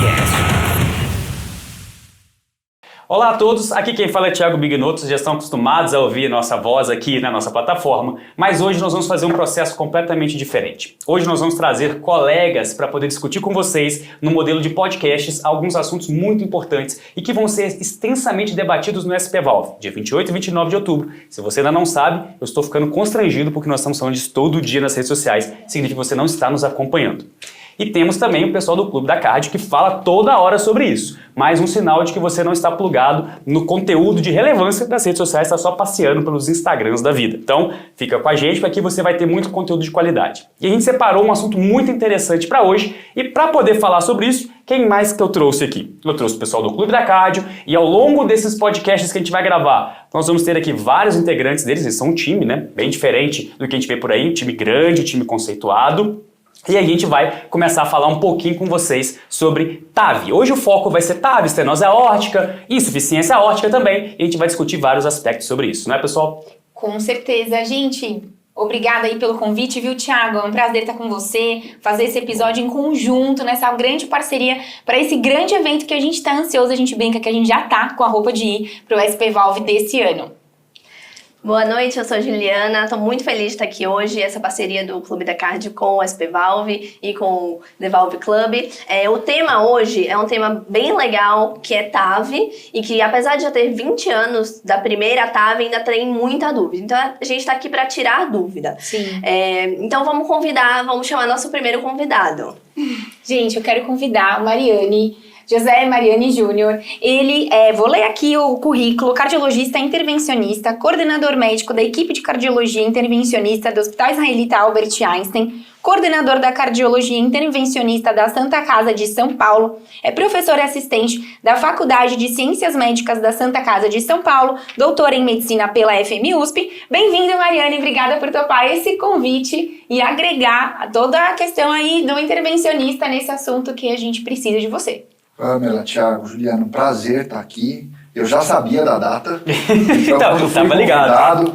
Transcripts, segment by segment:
Podcast. Olá a todos, aqui quem fala é Thiago Bignotto, vocês já estão acostumados a ouvir nossa voz aqui na nossa plataforma, mas hoje nós vamos fazer um processo completamente diferente. Hoje nós vamos trazer colegas para poder discutir com vocês, no modelo de podcasts, alguns assuntos muito importantes e que vão ser extensamente debatidos no SP Valve, dia 28 e 29 de outubro. Se você ainda não sabe, eu estou ficando constrangido porque nós estamos falando disso todo dia nas redes sociais, significa que você não está nos acompanhando. E temos também o pessoal do Clube da Card que fala toda hora sobre isso. Mais um sinal de que você não está plugado no conteúdo de relevância das redes sociais, está só passeando pelos Instagrams da vida. Então, fica com a gente, porque aqui você vai ter muito conteúdo de qualidade. E a gente separou um assunto muito interessante para hoje, e para poder falar sobre isso, quem mais que eu trouxe aqui? Eu trouxe o pessoal do Clube da Cardio, e ao longo desses podcasts que a gente vai gravar, nós vamos ter aqui vários integrantes deles, eles são um time, né? Bem diferente do que a gente vê por aí, um time grande, um time conceituado. E a gente vai começar a falar um pouquinho com vocês sobre TAV. Hoje o foco vai ser TAV, estenose aórtica, insuficiência aórtica também. E a gente vai discutir vários aspectos sobre isso, não é, pessoal? Com certeza. Gente, obrigada aí pelo convite, viu, Thiago? É um prazer estar com você, fazer esse episódio em conjunto, nessa grande parceria para esse grande evento que a gente está ansioso. A gente brinca que a gente já tá com a roupa de ir pro SP Valve desse ano. Boa noite, eu sou a Juliana, estou muito feliz de estar aqui hoje, essa parceria do Clube da Cardio com o SP Valve e com o The Valve Club. O tema hoje é um tema bem legal, que é TAV, e que apesar de já ter 20 anos da primeira TAV, ainda tem muita dúvida. Então a gente está aqui para tirar a dúvida. Sim. Então vamos chamar nosso primeiro convidado. Gente, eu quero convidar a José Mariani Júnior. Ele vou ler aqui o currículo: cardiologista intervencionista, coordenador médico da equipe de cardiologia intervencionista do Hospital Israelita Albert Einstein, coordenador da cardiologia intervencionista da Santa Casa de São Paulo, é professor e assistente da Faculdade de Ciências Médicas da Santa Casa de São Paulo, doutor em medicina pela FMUSP. Bem-vindo, Mariane, obrigada por topar esse convite e agregar toda a questão aí do intervencionista nesse assunto que a gente precisa de você. Pamela, Thiago, Juliano, prazer estar aqui. Eu já sabia da data, então,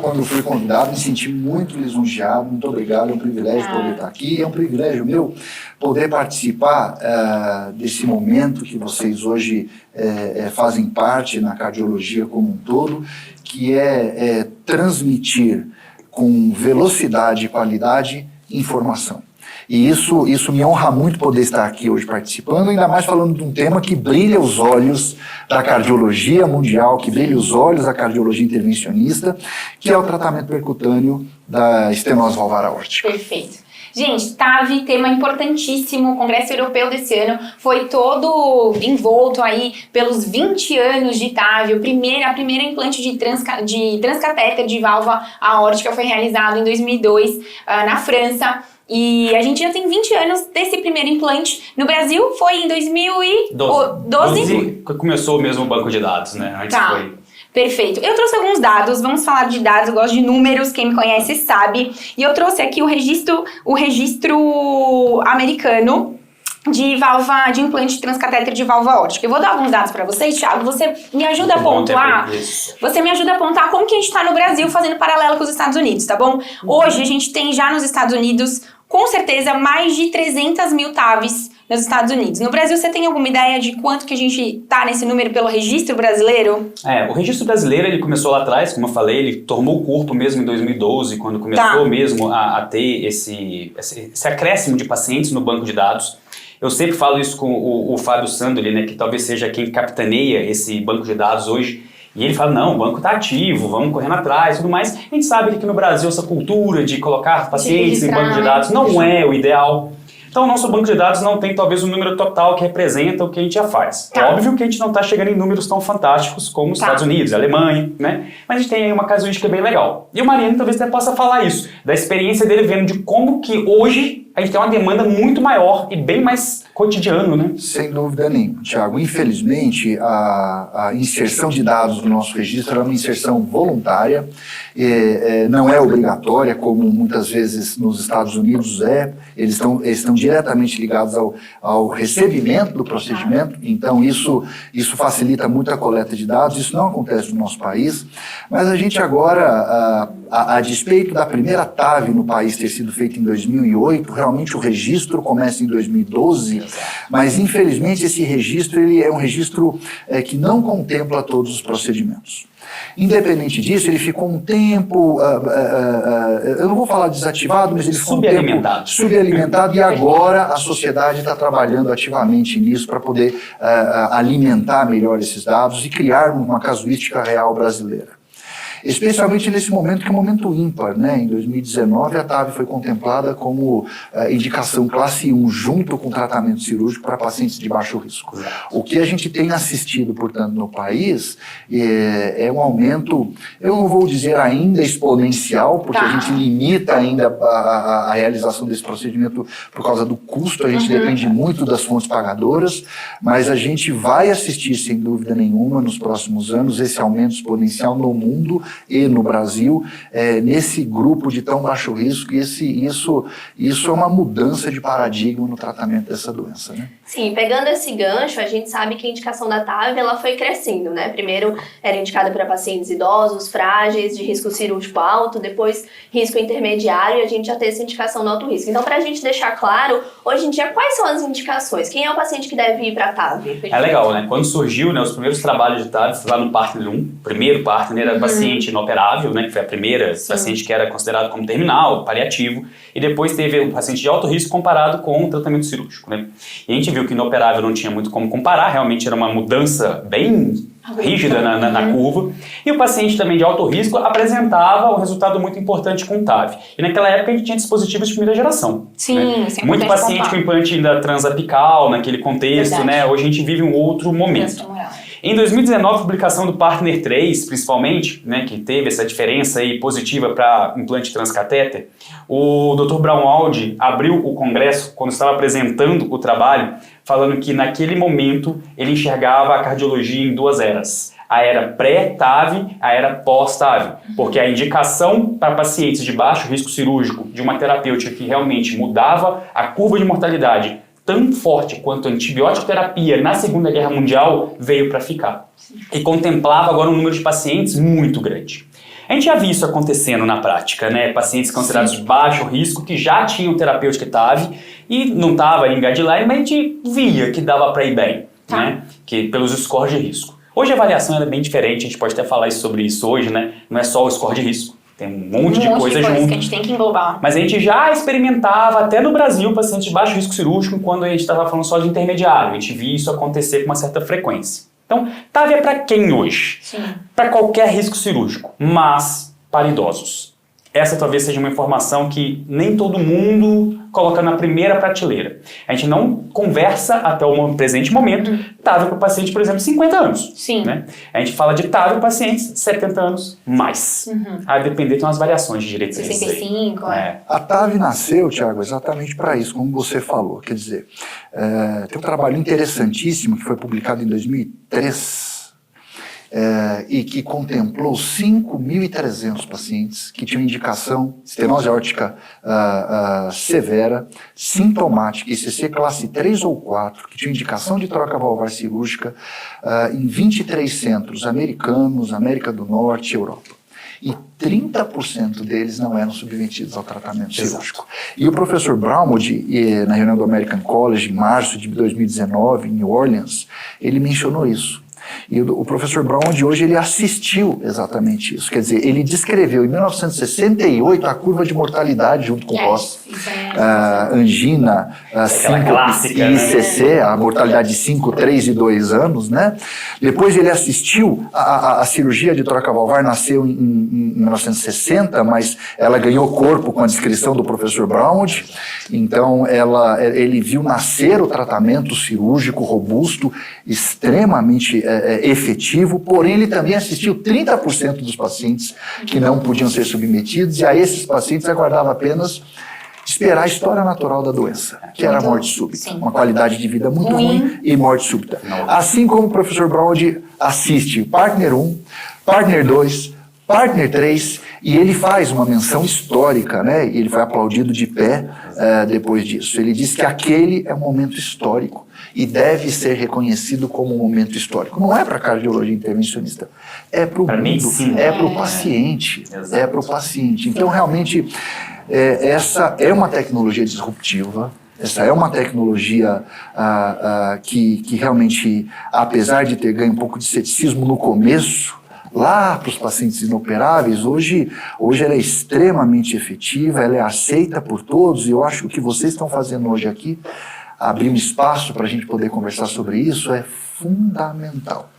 quando fui convidado, me senti muito lisonjeado, muito obrigado, é um privilégio poder estar aqui, é um privilégio meu poder participar desse momento que vocês hoje fazem parte na cardiologia como um todo, que é transmitir com velocidade e qualidade informação. E isso me honra muito poder estar aqui hoje participando, ainda mais falando de um tema que brilha os olhos da cardiologia mundial, que brilha os olhos da cardiologia intervencionista, que é o tratamento percutâneo da estenose valvar aórtica. Perfeito. Gente, TAV, tema importantíssimo, o Congresso Europeu desse ano foi todo envolto aí pelos 20 anos de TAV. A primeira implante de transcatéter de válvula aórtica foi realizado em 2002 na França. E a gente já tem 20 anos desse primeiro implante. No Brasil foi em 2012. Começou mesmo o banco de dados, né? Antes foi... Perfeito. Eu trouxe alguns dados, vamos falar de dados, eu gosto de números, quem me conhece sabe. E eu trouxe aqui o registro americano de implante transcatéter de válvula aórtica. Eu vou dar alguns dados para vocês, Thiago, você me ajuda a pontuar. Você me ajuda a apontar como que a gente está no Brasil fazendo paralelo com os Estados Unidos, tá bom? Hoje a gente tem já nos Estados Unidos, com certeza, mais de 300 mil TAVs nos Estados Unidos. No Brasil, você tem alguma ideia de quanto que a gente tá nesse número pelo registro brasileiro? O registro brasileiro, ele começou lá atrás, como eu falei, ele tomou o corpo mesmo em 2012, quando começou mesmo a ter esse acréscimo de pacientes no banco de dados. Eu sempre falo isso com o Fábio Sandoli, né, que talvez seja quem capitaneia esse banco de dados hoje. E ele fala, não, o banco está ativo, vamos correndo atrás e tudo mais. A gente sabe que aqui no Brasil essa cultura de colocar pacientes em banco de dados não é o ideal. Então o nosso banco de dados não tem talvez um número total que representa o que a gente já faz. Óbvio que a gente não está chegando em números tão fantásticos como os Estados Unidos, a Alemanha, né? Mas a gente tem aí uma casuística bem legal. E o Mariano talvez até possa falar isso, da experiência dele vendo de como que hoje a gente tem uma demanda muito maior e bem mais cotidiano, né? Sem dúvida nenhuma, Thiago. Infelizmente, a inserção de dados no nosso registro é uma inserção voluntária, não é obrigatória, como muitas vezes nos Estados Unidos é. Eles estão diretamente ligados ao recebimento do procedimento, então isso facilita muito a coleta de dados. Isso não acontece no nosso país, mas a gente agora, a despeito da primeira TAV no país ter sido feita em 2008, geralmente o registro começa em 2012, mas infelizmente esse registro ele é um registro que não contempla todos os procedimentos. Independente disso, ele ficou um tempo, eu não vou falar desativado, mas ele ficou um tempo subalimentado, e agora a sociedade está trabalhando ativamente nisso para poder alimentar melhor esses dados e criar uma casuística real brasileira. Especialmente nesse momento, que é um momento ímpar, né? Em 2019, a TAV foi contemplada como indicação classe 1, junto com tratamento cirúrgico para pacientes de baixo risco. O que a gente tem assistido, portanto, no país é um aumento, eu não vou dizer ainda exponencial, porque a gente limita ainda a realização desse procedimento por causa do custo, a gente depende muito das fontes pagadoras, mas a gente vai assistir, sem dúvida nenhuma, nos próximos anos, esse aumento exponencial no mundo e no Brasil, nesse grupo de tão baixo risco, e isso é uma mudança de paradigma no tratamento dessa doença, né? Sim, pegando esse gancho, a gente sabe que a indicação da TAV ela foi crescendo, né? Primeiro era indicada para pacientes idosos, frágeis, de risco cirúrgico alto, depois risco intermediário, e a gente já tem essa indicação no alto risco. Então, para a gente deixar claro, hoje em dia, quais são as indicações? Quem é o paciente que deve ir para a TAV? É legal, né? Quando surgiu, né, os primeiros trabalhos de TAV, lá no Partner 1, o primeiro Partner era paciente inoperável, né, que foi a primeira paciente que era considerado como terminal, paliativo, e depois teve o paciente de alto risco comparado com o tratamento cirúrgico, né? E a gente viu que inoperável não tinha muito como comparar, realmente era uma mudança bem rígida na curva, e o paciente também de alto risco apresentava um resultado muito importante com o TAV. E naquela época a gente tinha dispositivos de primeira geração. Sim, né? isso é muito paciente pontuar. com implante ainda transapical, naquele contexto, né? Hoje a gente vive um outro momento. Em 2019, a publicação do Partner 3, principalmente, né, que teve essa diferença aí positiva para implante transcatéter, o Dr. Braunwald abriu o congresso, quando estava apresentando o trabalho, falando que naquele momento ele enxergava a cardiologia em duas eras. A era pré-TAV, a era pós-TAV, porque a indicação para pacientes de baixo risco cirúrgico de uma terapêutica que realmente mudava a curva de mortalidade tão forte quanto a antibiótico terapia na Segunda Guerra Mundial veio para ficar. E contemplava agora um número de pacientes muito grande. A gente já viu isso acontecendo na prática, né? Pacientes considerados de baixo risco que já tinham terapêutica TAV e não estava em guideline, mas a gente via que dava para ir bem, né? Que, pelos scores de risco. Hoje a avaliação é bem diferente, a gente pode até falar sobre isso hoje, né? Não é só o score de risco. Tem um monte de coisa junto. Que a gente tem que englobar. Mas a gente já experimentava, até no Brasil, pacientes de baixo risco cirúrgico, quando a gente estava falando só de intermediário. A gente via isso acontecer com uma certa frequência. Então, TAV é para quem hoje? Para qualquer risco cirúrgico, mas para idosos. Essa talvez seja uma informação que nem todo mundo coloca na primeira prateleira. A gente não conversa até o presente momento TAV para o paciente, por exemplo, 50 anos. Né? A gente fala de TAV para pacientes 70 anos mais. A depender, tem umas variações de diretrizes. 65, A TAV nasceu, Tiago, exatamente para isso, como você falou. Quer dizer, tem um trabalho interessantíssimo que foi publicado em 2003, e que contemplou 5.300 pacientes que tinham indicação estenose aórtica severa, sintomática, ICC classe 3 ou 4, que tinham indicação de troca valvar cirúrgica em 23 centros americanos, América do Norte e Europa. E 30% deles não eram submetidos ao tratamento cirúrgico. E o professor Braunwald, na reunião do American College, em março de 2019, em New Orleans, ele mencionou isso. E o professor Braunwald hoje ele assistiu exatamente isso. Quer dizer, ele descreveu em 1968 a curva de mortalidade junto com Ross, angina, síncope e ICC, a mortalidade de 5, 3 e 2 anos, né? Depois ele assistiu a cirurgia de troca valvar, nasceu em 1960, mas ela ganhou corpo com a descrição do professor Braunwald. Então ele viu nascer o tratamento cirúrgico robusto, extremamente efetivo, porém ele também assistiu 30% dos pacientes que não podiam ser submetidos, e a esses pacientes aguardava apenas esperar a história natural da doença, que era a morte súbita. Uma qualidade de vida muito ruim e morte súbita. Assim como o professor Braunwald assiste Partner 1, Partner 2, Partner 3, e ele faz uma menção histórica, né? E ele foi aplaudido de pé depois disso. Ele diz que aquele é um momento histórico e deve ser reconhecido como um momento histórico. Não é para a cardiologia intervencionista, é para o mundo, é para o paciente. É para o paciente. Então, realmente, essa é uma tecnologia disruptiva. Essa é uma tecnologia que realmente, apesar de ter ganho um pouco de ceticismo no começo, lá para os pacientes inoperáveis, hoje ela é extremamente efetiva, ela é aceita por todos, e eu acho que o que vocês estão fazendo hoje aqui, abrir um espaço para a gente poder conversar sobre isso, é fundamental.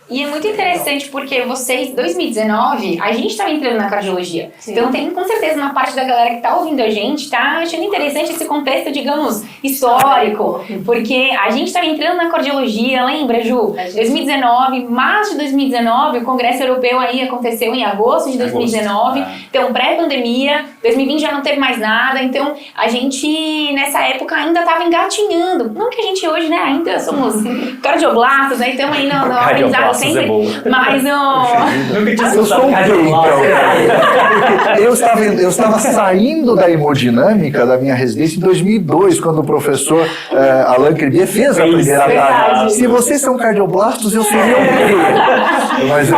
E é muito interessante porque vocês, 2019, a gente estava entrando na cardiologia. Sim. Então tem com certeza uma parte da galera que está ouvindo a gente, está achando interessante esse contexto, digamos, histórico. Porque a gente estava entrando na cardiologia, lembra, Ju? 2019, março de 2019, o Congresso Europeu aí aconteceu em agosto de 2019. Então pré-pandemia, 2020 já não teve mais nada. Então a gente, nessa época, ainda estava engatinhando. Não que a gente hoje, né, ainda somos cardioblastos, né? Estamos aí no aprendizado. Sempre, mas eu sou eu estava saindo da hemodinâmica da minha residência em 2002, quando o professor Alain Cribier fez a primeira tarde. Se vocês são cardioblastos, eu seria um quê? Mas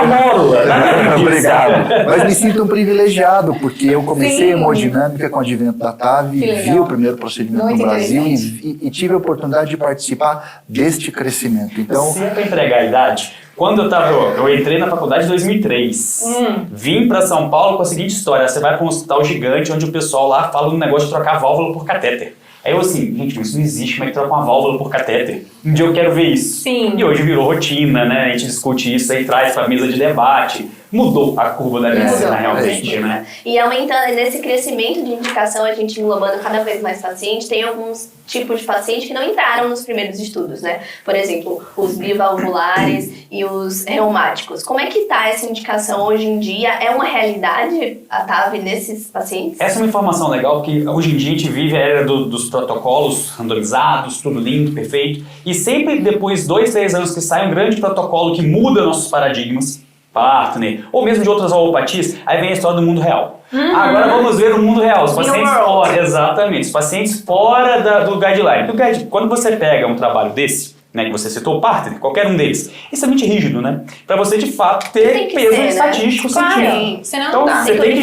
obrigado. Mas me sinto um privilegiado, porque eu comecei a hemodinâmica com o advento da TAV, vi o primeiro procedimento no Brasil e tive a oportunidade de participar deste crescimento. Então, se é para entregar a idade, quando eu entrei na faculdade em 2003, vim para São Paulo com a seguinte história: você vai para um hospital gigante onde o pessoal lá fala um negócio de trocar válvula por catéter. Aí eu assim, gente, isso não existe, como é que troca uma válvula por catéter? Um dia eu quero ver isso. Sim. E hoje virou rotina, né? A gente discute isso aí, traz para a mesa de debate. Mudou a curva da medicina realmente, né? E aumentando, nesse crescimento de indicação, a gente englobando cada vez mais pacientes, tem alguns tipos de pacientes que não entraram nos primeiros estudos, né? Por exemplo, os bivalvulares e os reumáticos. Como é que tá essa indicação hoje em dia? É uma realidade a TAV nesses pacientes? Essa é uma informação legal, porque hoje em dia a gente vive a era dos protocolos randomizados, tudo lindo, perfeito, e sempre depois, 2, 3 anos que sai um grande protocolo que muda nossos paradigmas, partner, ou mesmo de outras alopatias, aí vem a história do mundo real. Agora vamos ver o mundo real, os pacientes fora, exatamente, os pacientes fora do guideline. Quando você pega um trabalho desse, né, que você citou o partner, qualquer um deles, extremamente rígido, né? Para você de fato ter peso estatístico científico. Então você tem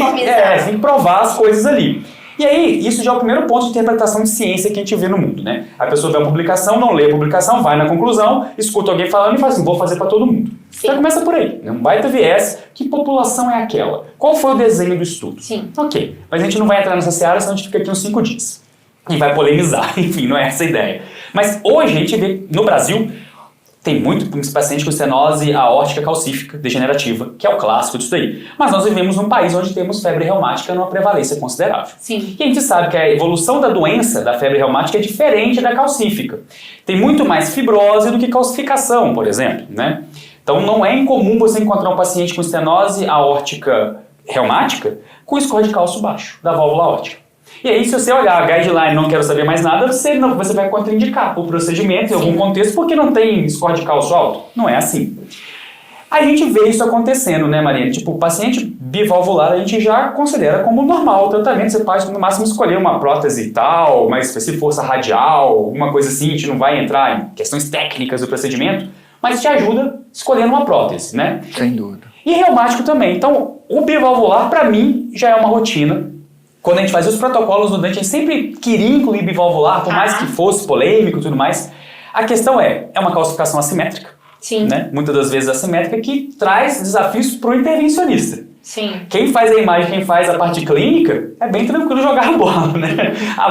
que provar as coisas ali. E aí, isso já é o primeiro ponto de interpretação de ciência que a gente vê no mundo, né? A pessoa vê uma publicação, não lê a publicação, vai na conclusão, escuta alguém falando e fala assim, vou fazer para todo mundo. Então começa por aí, né? Um baita viés, que população é aquela? Qual foi o desenho do estudo? Sim. Ok, mas a gente não vai entrar nessa seara, senão a gente fica aqui uns 5 dias. E vai polemizar, enfim, não é essa a ideia. Mas hoje a gente vê, no Brasil, tem muitos pacientes com estenose aórtica calcífica degenerativa, que é o clássico disso aí. Mas nós vivemos num país onde temos febre reumática numa prevalência considerável. Sim. E a gente sabe que a evolução da doença, da febre reumática, é diferente da calcífica. Tem muito mais fibrose do que calcificação, por exemplo, né? Então não é incomum você encontrar um paciente com estenose aórtica reumática com score de cálcio baixo da válvula aórtica. E aí, se você olhar a guideline não quero saber mais nada, você vai contraindicar o procedimento em algum contexto porque não tem score de cálcio alto. Não é assim. A gente vê isso acontecendo, né, Marina? Tipo, o paciente bivalvular a gente já considera como normal o tratamento. Você pode, no máximo, escolher uma prótese e tal, mas se força radial, alguma coisa assim, a gente não vai entrar em questões técnicas do procedimento, mas te ajuda escolhendo uma prótese, né? Sem dúvida. E reumático também. Então, o bivalvular, para mim, já é uma rotina. Quando a gente fazia os protocolos no dente, a gente sempre queria incluir bivalvular, por mais que fosse polêmico e tudo mais. A questão é uma calcificação assimétrica. Sim. Né? Muitas das vezes assimétrica, que traz desafios para o intervencionista. Sim. Quem faz a imagem, quem faz a parte clínica, é bem tranquilo jogar a bola, né? A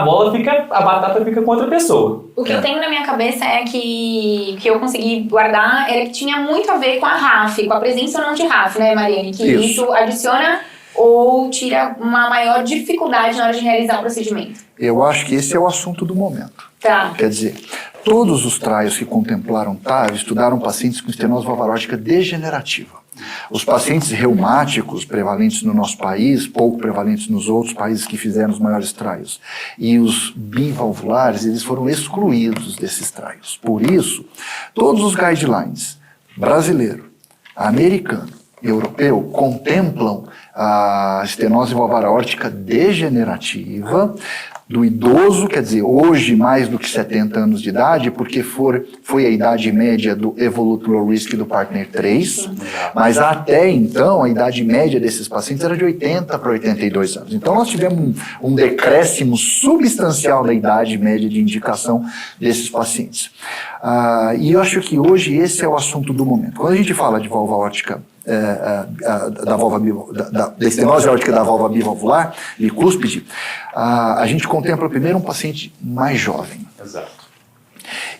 batata fica com outra pessoa. O que eu tenho na minha cabeça é que eu consegui guardar era que tinha muito a ver com a RAF, com a presença ou não de RAF, né, Mariane? Que isso adiciona ou tira uma maior dificuldade na hora de realizar o procedimento? Eu acho que esse é o assunto do momento. Tá. Quer dizer, todos os trials que contemplaram TAV estudaram pacientes com estenose valvarótica degenerativa. Os pacientes reumáticos prevalentes no nosso país, pouco prevalentes nos outros países que fizeram os maiores trials, e os bivalvulares, eles foram excluídos desses trials. Por isso, todos os guidelines brasileiro, americano, europeu contemplam a estenose valvar aórtica degenerativa do idoso, quer dizer, hoje mais do que 70 anos de idade, porque foi a idade média do Evolute Low Risk do Partner 3, mas até então a idade média desses pacientes era de 80 para 82 anos. Então nós tivemos um decréscimo substancial da idade média de indicação desses pacientes. E eu acho que hoje esse é o assunto do momento. Quando a gente fala de válvula aórtica, da estenose aórtica da válvula bivalvular, bicúspide, a gente contempla primeiro um paciente mais jovem. Exato.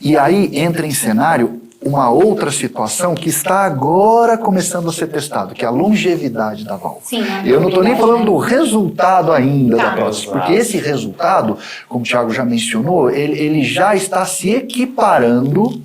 E aí entra em cenário uma outra situação que está agora começando a ser testado, que é a longevidade da válvula. Sim, eu não estou nem falando do resultado ainda Tá. da prótese, porque esse resultado, como o Thiago já mencionou, ele já está se equiparando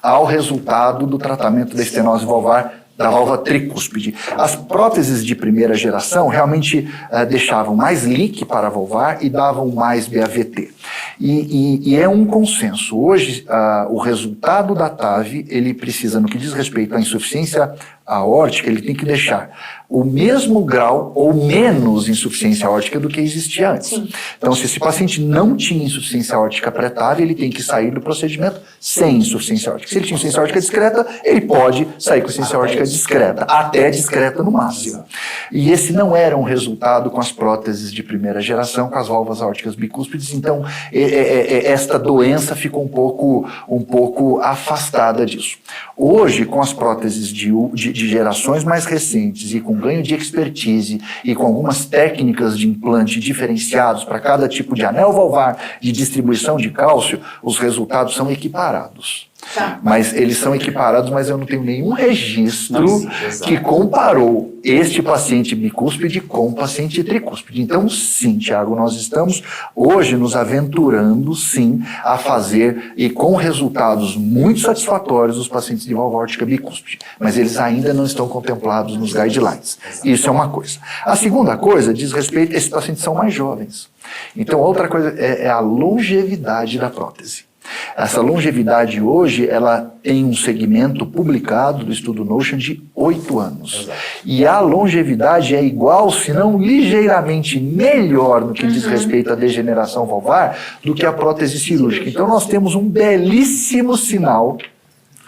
ao resultado do tratamento da estenose valvar da válvula tricúspide. As próteses de primeira geração realmente deixavam mais leak para a valvar e davam mais BAVT. E é um consenso. Hoje, o resultado da TAV, ele precisa, no que diz respeito à insuficiência aórtica, ele tem que deixar o mesmo grau ou menos insuficiência aórtica do que existia antes. Sim. Então, se esse paciente não tinha insuficiência aórtica pré-TAV, ele tem que sair do procedimento sem insuficiência aórtica. Se ele tinha insuficiência aórtica discreta, ele pode sair com insuficiência aórtica discreta, até discreta no máximo. E esse não era um resultado com as próteses de primeira geração, com as válvulas aórticas bicúspides, então esta doença ficou um pouco afastada disso. Hoje, com as próteses de gerações mais recentes e com ganho de expertise e com algumas técnicas de implante diferenciados para cada tipo de anel valvar de distribuição de cálcio, os resultados são equiparados. Tá. Mas eles são equiparados, mas eu não tenho nenhum registro Exato. que comparou este paciente bicúspide com o paciente tricúspide. Então, sim, Thiago, nós estamos hoje nos aventurando, sim, a fazer e com resultados muito satisfatórios os pacientes de válvula aórtica bicúspide, mas eles ainda não estão contemplados nos guidelines. Isso é uma coisa. A segunda coisa diz respeito a esses pacientes são mais jovens. Então, a outra coisa é a longevidade da prótese. Essa longevidade hoje, ela tem um segmento publicado do estudo Notion de 8 anos. Exato. E a longevidade é igual, se não ligeiramente melhor no que diz respeito à degeneração valvar do que a prótese cirúrgica. Então nós temos um belíssimo sinal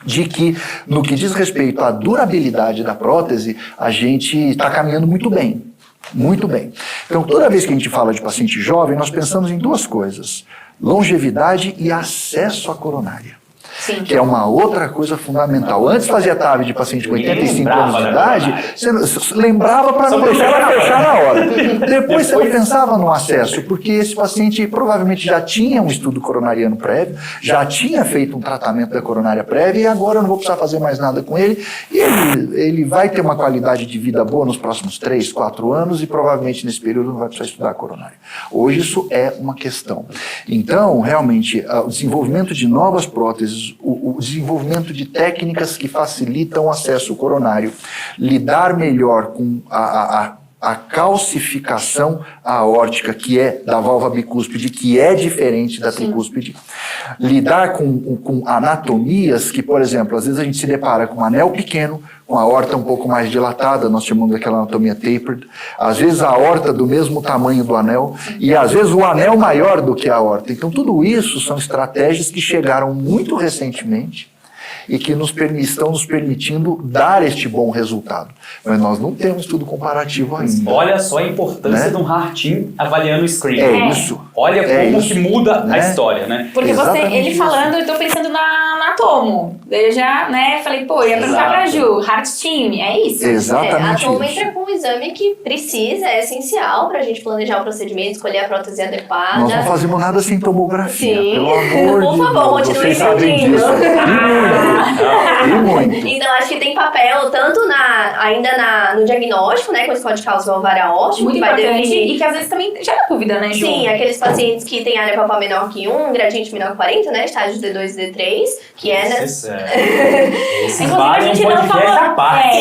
de que, no que diz respeito à durabilidade da prótese, a gente está caminhando muito bem. Muito bem. Então, toda vez que a gente fala de paciente jovem, nós pensamos em duas coisas: longevidade e acesso à coronária. Sim. Que é uma outra coisa fundamental. Antes fazia TAV de paciente com 85 anos de idade, você lembrava para não deixar ela fechar na hora. Depois você não pensava no acesso, porque esse paciente provavelmente já tinha um estudo coronariano prévio, já tinha feito um tratamento da coronária prévia e agora eu não vou precisar fazer mais nada com ele. E ele vai ter uma qualidade de vida boa nos próximos 3, 4 anos e provavelmente nesse período não vai precisar estudar a coronária. Hoje isso é uma questão. Então, realmente, o desenvolvimento de novas próteses, o desenvolvimento de técnicas que facilitam o acesso coronário, lidar melhor com a calcificação aórtica, que é da válvula bicúspide, que é diferente da tricúspide, lidar com anatomias que, por exemplo, às vezes a gente se depara com um anel pequeno, com a aorta um pouco mais dilatada, nós chamamos daquela anatomia tapered, às vezes a aorta do mesmo tamanho do anel, e às vezes o anel maior do que a aorta. Então tudo isso são estratégias que chegaram muito recentemente e que estão nos permitindo dar este bom resultado. Mas nós não temos estudo comparativo ainda. Olha só a importância de um heart-team avaliando o screen. É isso. Olha como isso, que muda né? a história, né? Porque Exatamente ele isso. falando, eu tô pensando na Tomo. Eu já, falei, pô, ia perguntar pra Ju, Heart Team, é isso? Exatamente A Tomo isso. entra com um exame que precisa, é essencial pra gente planejar o procedimento, escolher a prótese adequada. Nós não fazemos nada sem tomografia, Sim. pelo amor Por de favor, Deus. continue Vocês sabem pedindo. disso. E muito. Então, acho que tem papel tanto ainda no diagnóstico, né, com esse código de causa valvar aórtico, Muito que vai importante. definir. E que às vezes também gera dúvida, né, Ju? Sim, aqueles pacientes que têm área palpar menor que 1, gradiente menor que 40, né, estágio D2 e D3, que é, né, Esse Inclusive, vale um podcast à parte.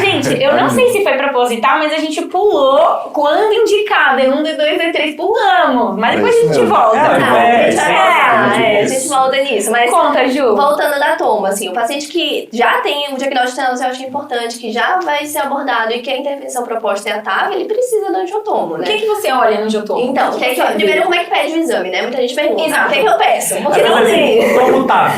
Gente, eu não sei se foi proposital, mas a gente pulou quando indicado, D1, D2, D3, pulamos. Mas depois a gente volta. A gente volta nisso. Mas Conta, Ju. voltando da toma, assim, o paciente que já tem um diagnóstico de importante, que já vai ser abordado e que a intervenção proposta é a TAV, ele precisa do angiotomo, né? O que você olha no angiotomo? Então, primeiro, como é que pede o exame, né? Muita gente pergunta. Exato. O que eu peço? Porque não tem. Como tá?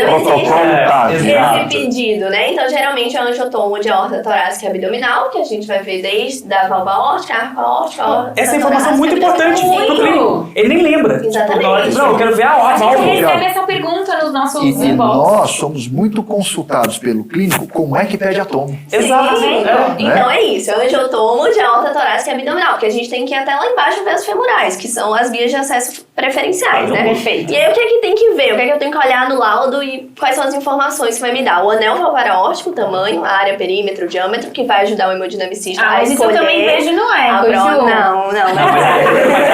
Não existe Exato. esse pedido, né? Então, geralmente é o angiotomo de aorta torácica e abdominal, que a gente vai ver desde a válvula aórtica, arco aórtica, Essa informação é muito importante Muito. pro clínico. Ele nem lembra. Exatamente. Não, eu quero ver a A gente válvula. recebe essa pergunta nos nossos E inbox. nós somos muito consultados pelo clínico como é que pede a tomo. Exato. Sim. É. Então é isso, é o angiotomo de aorta torácica e abdominal, porque a gente tem que ir até lá embaixo ver as femorais, que são as vias de acesso preferenciais, né? Perfeito. E aí o que é que tem que ver? O que é que eu tenho que olhar no laudo e quais são as informações que vai me dar? O anel valvar aórtico, o tamanho, a área, perímetro, o diâmetro, que vai ajudar o hemodinamicista a Mas isso eu escolher. também vejo no eco, Ju. Não.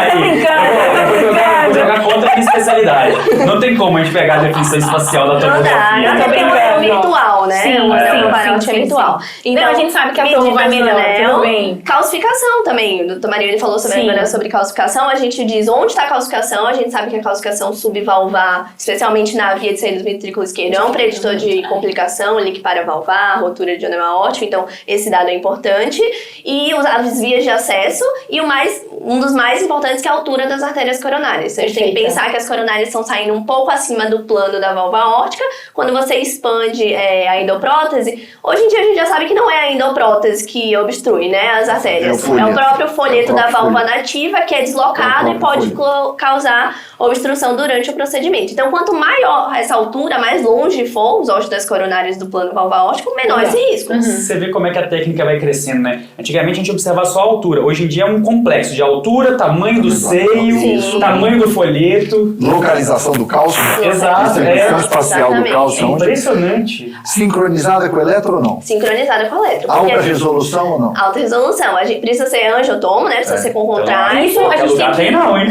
Eu vou jogar contra a minha especialidade. Não tem como a gente pegar a definição espacial da Não dá, tomografia. não tem um virtual, né? Sim, O anel sim, valvar sim, aórtico é sim, virtual. Então a gente sabe que a tomo vai medidas do melhor, anel, tudo bem. Calcificação também. O doutor Mariane falou Sim. agora sobre calcificação. A gente diz onde está a calcificação. A gente sabe que a calcificação subvalvar, especialmente na via de saída do ventrículo esquerdo, é um preditor de complicação, link paravalvar, rotura de anel aórtico. Então, esse dado é importante. E as vias de acesso. E um dos mais importantes, que é a altura das artérias coronárias. Então, a gente tem que Perfeita. pensar que as coronárias estão saindo um pouco acima do plano da válvula aórtica. Quando você expande a endoprótese, hoje em dia a gente já sabe que não é a endoprótese que obstrui, né, as artérias. É o próprio folheto da válvula folheto. nativa que é deslocado e pode causar obstrução durante o procedimento. Então, quanto maior essa altura, mais longe for os ossos das coronárias do plano valvar aórtico, menor esse risco. Você vê como é que a técnica vai crescendo, né? Antigamente a gente observava só a altura. Hoje em dia é um complexo de altura, tamanho do seio, Sim. tamanho do folheto. Localização do cálcio. Exato, Distribuição espacial do Exatamente. cálcio. onde? Impressionante. Sincronizada com o eletro ou não? Sincronizada com o eletro. porque Alta a gente- resolução ou não? Alta resolução. A gente precisa ser angiotomo, né? Precisa ser com contraste. Isso a Qualquer gente lugar tem tem não, hein?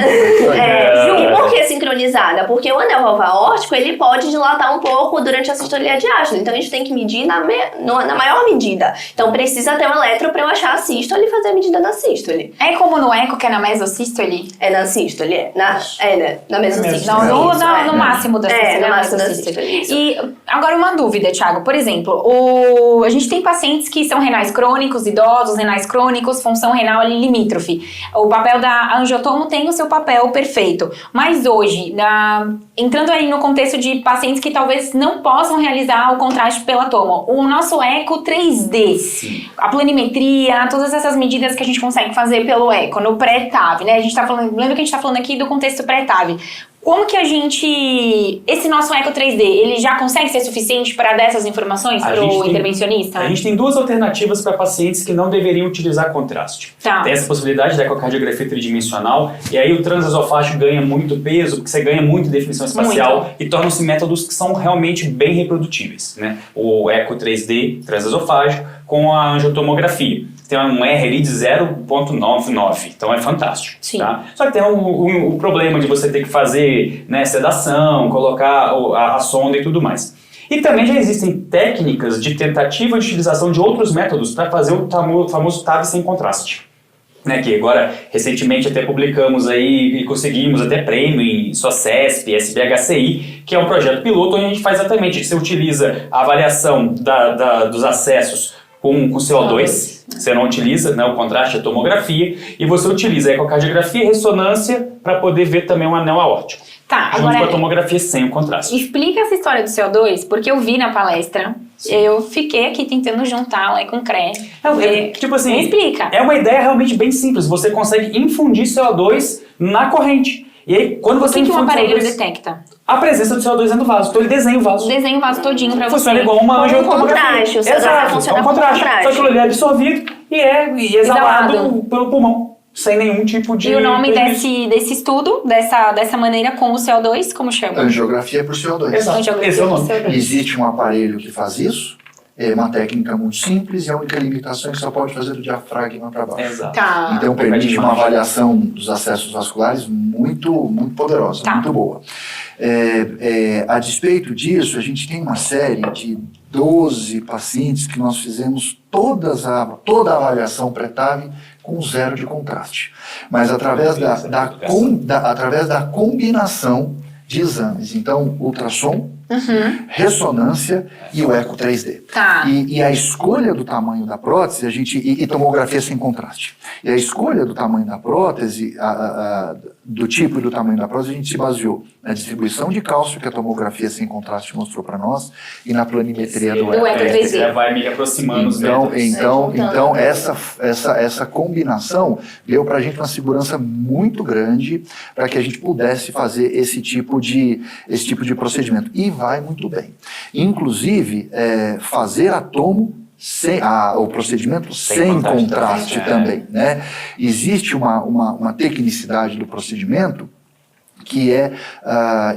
E por que sincronizada? Porque o anel valvar aórtico, ele pode dilatar um pouco durante a sistolia diástole. Então, a gente tem que medir na maior medida. Então, precisa ter um eletro para eu achar a sístole e fazer a medida na sístole. É como no eco, que é na mesosístole? É na sístole, é. Na mesosístole. Não, no Isso, máximo da sístole. no na máximo da mesosístole. sístole, isso. E agora uma dúvida, Thiago. Por exemplo, a gente tem pacientes que são renais crônicos, idosos, renais crônicos, função renal ali limítrofe. O papel da angiotomo tem o seu papel perfeito. Mas hoje, entrando aí no contexto de pacientes que talvez não possam realizar o contraste pela tomo, o nosso eco 3D, a planimetria, todas essas medidas que a gente consegue fazer pelo eco, no pré-TAV, né? A gente tá falando, lembra que a gente tá falando aqui do contexto pré-TAV. Como que esse nosso eco 3D, ele já consegue ser suficiente para dar essas informações para o intervencionista? A gente tem duas alternativas para pacientes que não deveriam utilizar contraste. Tá. Tem essa possibilidade da ecocardiografia tridimensional, e aí o transesofágico ganha muito peso, porque você ganha muito definição espacial e tornam-se métodos que são realmente bem reprodutíveis, né? O eco 3D transesofágico com a angiotomografia. Tem um R ali de 0,99, então é fantástico. Sim. Tá? Só que tem o problema de você ter que fazer, né, sedação, colocar a sonda e tudo mais. E também já existem técnicas de tentativa de utilização de outros métodos para fazer o famoso TAV sem contraste. Né, que agora, recentemente, até publicamos aí e conseguimos até prêmio em SOCESP, SBHCI, que é um projeto piloto onde a gente faz exatamente, você utiliza a avaliação dos acessos com CO2, você não utiliza, né, o contraste, a tomografia, e você utiliza a ecocardiografia e ressonância para poder ver também o anel aórtico. Tá, Junto agora com a tomografia sem o contraste. explica essa história do CO2, porque eu vi na palestra, eu fiquei aqui tentando juntar lá com o CRE. Tipo assim, Me explica. É uma ideia realmente bem simples, você consegue infundir CO2 na corrente. E aí, quando você O que um infunde aparelho CO2, detecta? a presença do CO2 dentro do vaso. Então ele desenha o vaso. Desenha o vaso todinho pra você. Funciona igual uma Como um angiotomografia. contraste, o CO2 Exato, funciona é um como contraste. contraste. Só que ele é absorvido e é exalado Exalado. pelo pulmão, sem nenhum tipo de... E o nome prejuízo. desse estudo, dessa maneira com o CO2, como chama? Angiografia por CO2. Exato. Angiografia Esse é o por nome. CO2. Existe um aparelho que faz isso. é uma técnica muito simples e a única limitação é que só pode fazer do diafragma para baixo. Exato. Tá. Então permite uma avaliação dos acessos vasculares muito poderosa, Tá. muito boa. A despeito disso, a gente tem uma série de 12 pacientes que nós fizemos toda a avaliação pré-TAV com 0 de contraste. Mas através através da combinação de exames. Então, ultrassom, ressonância e o eco 3D. Tá. E a escolha do tamanho da prótese, e tomografia sem contraste. E a escolha do tamanho da prótese, do tipo e do tamanho da prótese, a gente se baseou na distribuição de cálcio que a tomografia sem contraste mostrou para nós e na planimetria do eco. eco 3D. Vai me aproximando os Então, métodos. então essa combinação deu para a gente uma segurança muito grande para que a gente pudesse fazer esse tipo de procedimento. E vai muito bem. Inclusive, fazer a tomo o procedimento sem contraste também. Né? Existe uma tecnicidade do procedimento que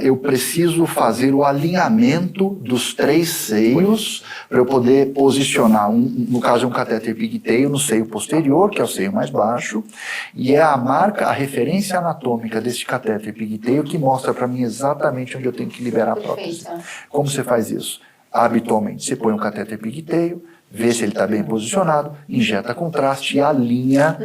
eu preciso fazer o alinhamento dos 3 seios para eu poder posicionar, no caso é um catéter pigtail no seio posterior, que é o seio mais baixo, e é a referência anatômica desse catéter pigtail que mostra para mim exatamente onde eu tenho que liberar a prótese. Perfeito. Como você faz isso? Habitualmente, você põe um catéter pigtail, vê se ele está bem posicionado, injeta contraste e alinha